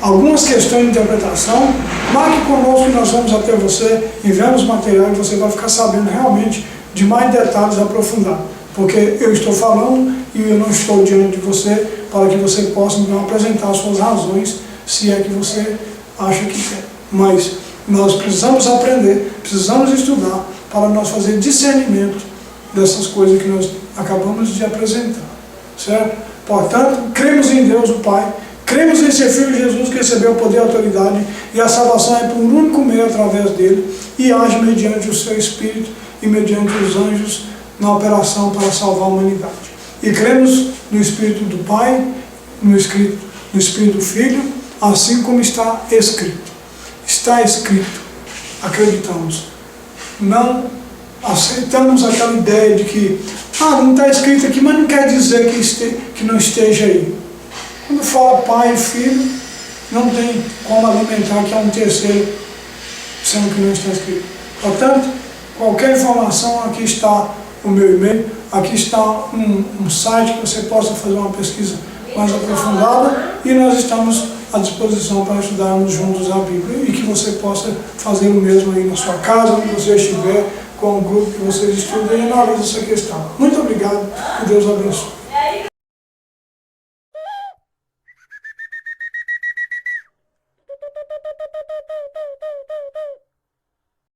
Speaker 1: Algumas questões de interpretação, marque conosco que nós vamos até você, enviamos material e você vai ficar sabendo realmente de mais detalhes aprofundados. Porque eu estou falando e eu não estou diante de você para que você possa então apresentar suas razões, se é que você acha que quer. Mas nós precisamos aprender, precisamos estudar para nós fazer discernimento dessas coisas que nós acabamos de apresentar. Certo? Portanto, cremos em Deus o Pai, cremos em seu Filho Jesus, que recebeu o poder e a autoridade, e a salvação é por um único meio através dele, e age mediante o seu Espírito e mediante os anjos na operação para salvar a humanidade. E cremos no Espírito do Pai, no Espírito do Filho, assim como está escrito. Está escrito. acreditamos. Não aceitamos aquela ideia de que não está escrito aqui, mas não quer dizer que não esteja aí. Quando fala pai e filho, não tem como alimentar que é um terceiro, sendo que não está escrito. Portanto, qualquer informação, aqui está o meu e-mail, aqui está um site que você possa fazer uma pesquisa mais aprofundada, e nós estamos à disposição para estudarmos juntos a Bíblia, e que você possa fazer o mesmo aí na sua casa, onde você estiver, com o grupo que vocês estudem, e analise essa questão. Muito obrigado, que Deus abençoe.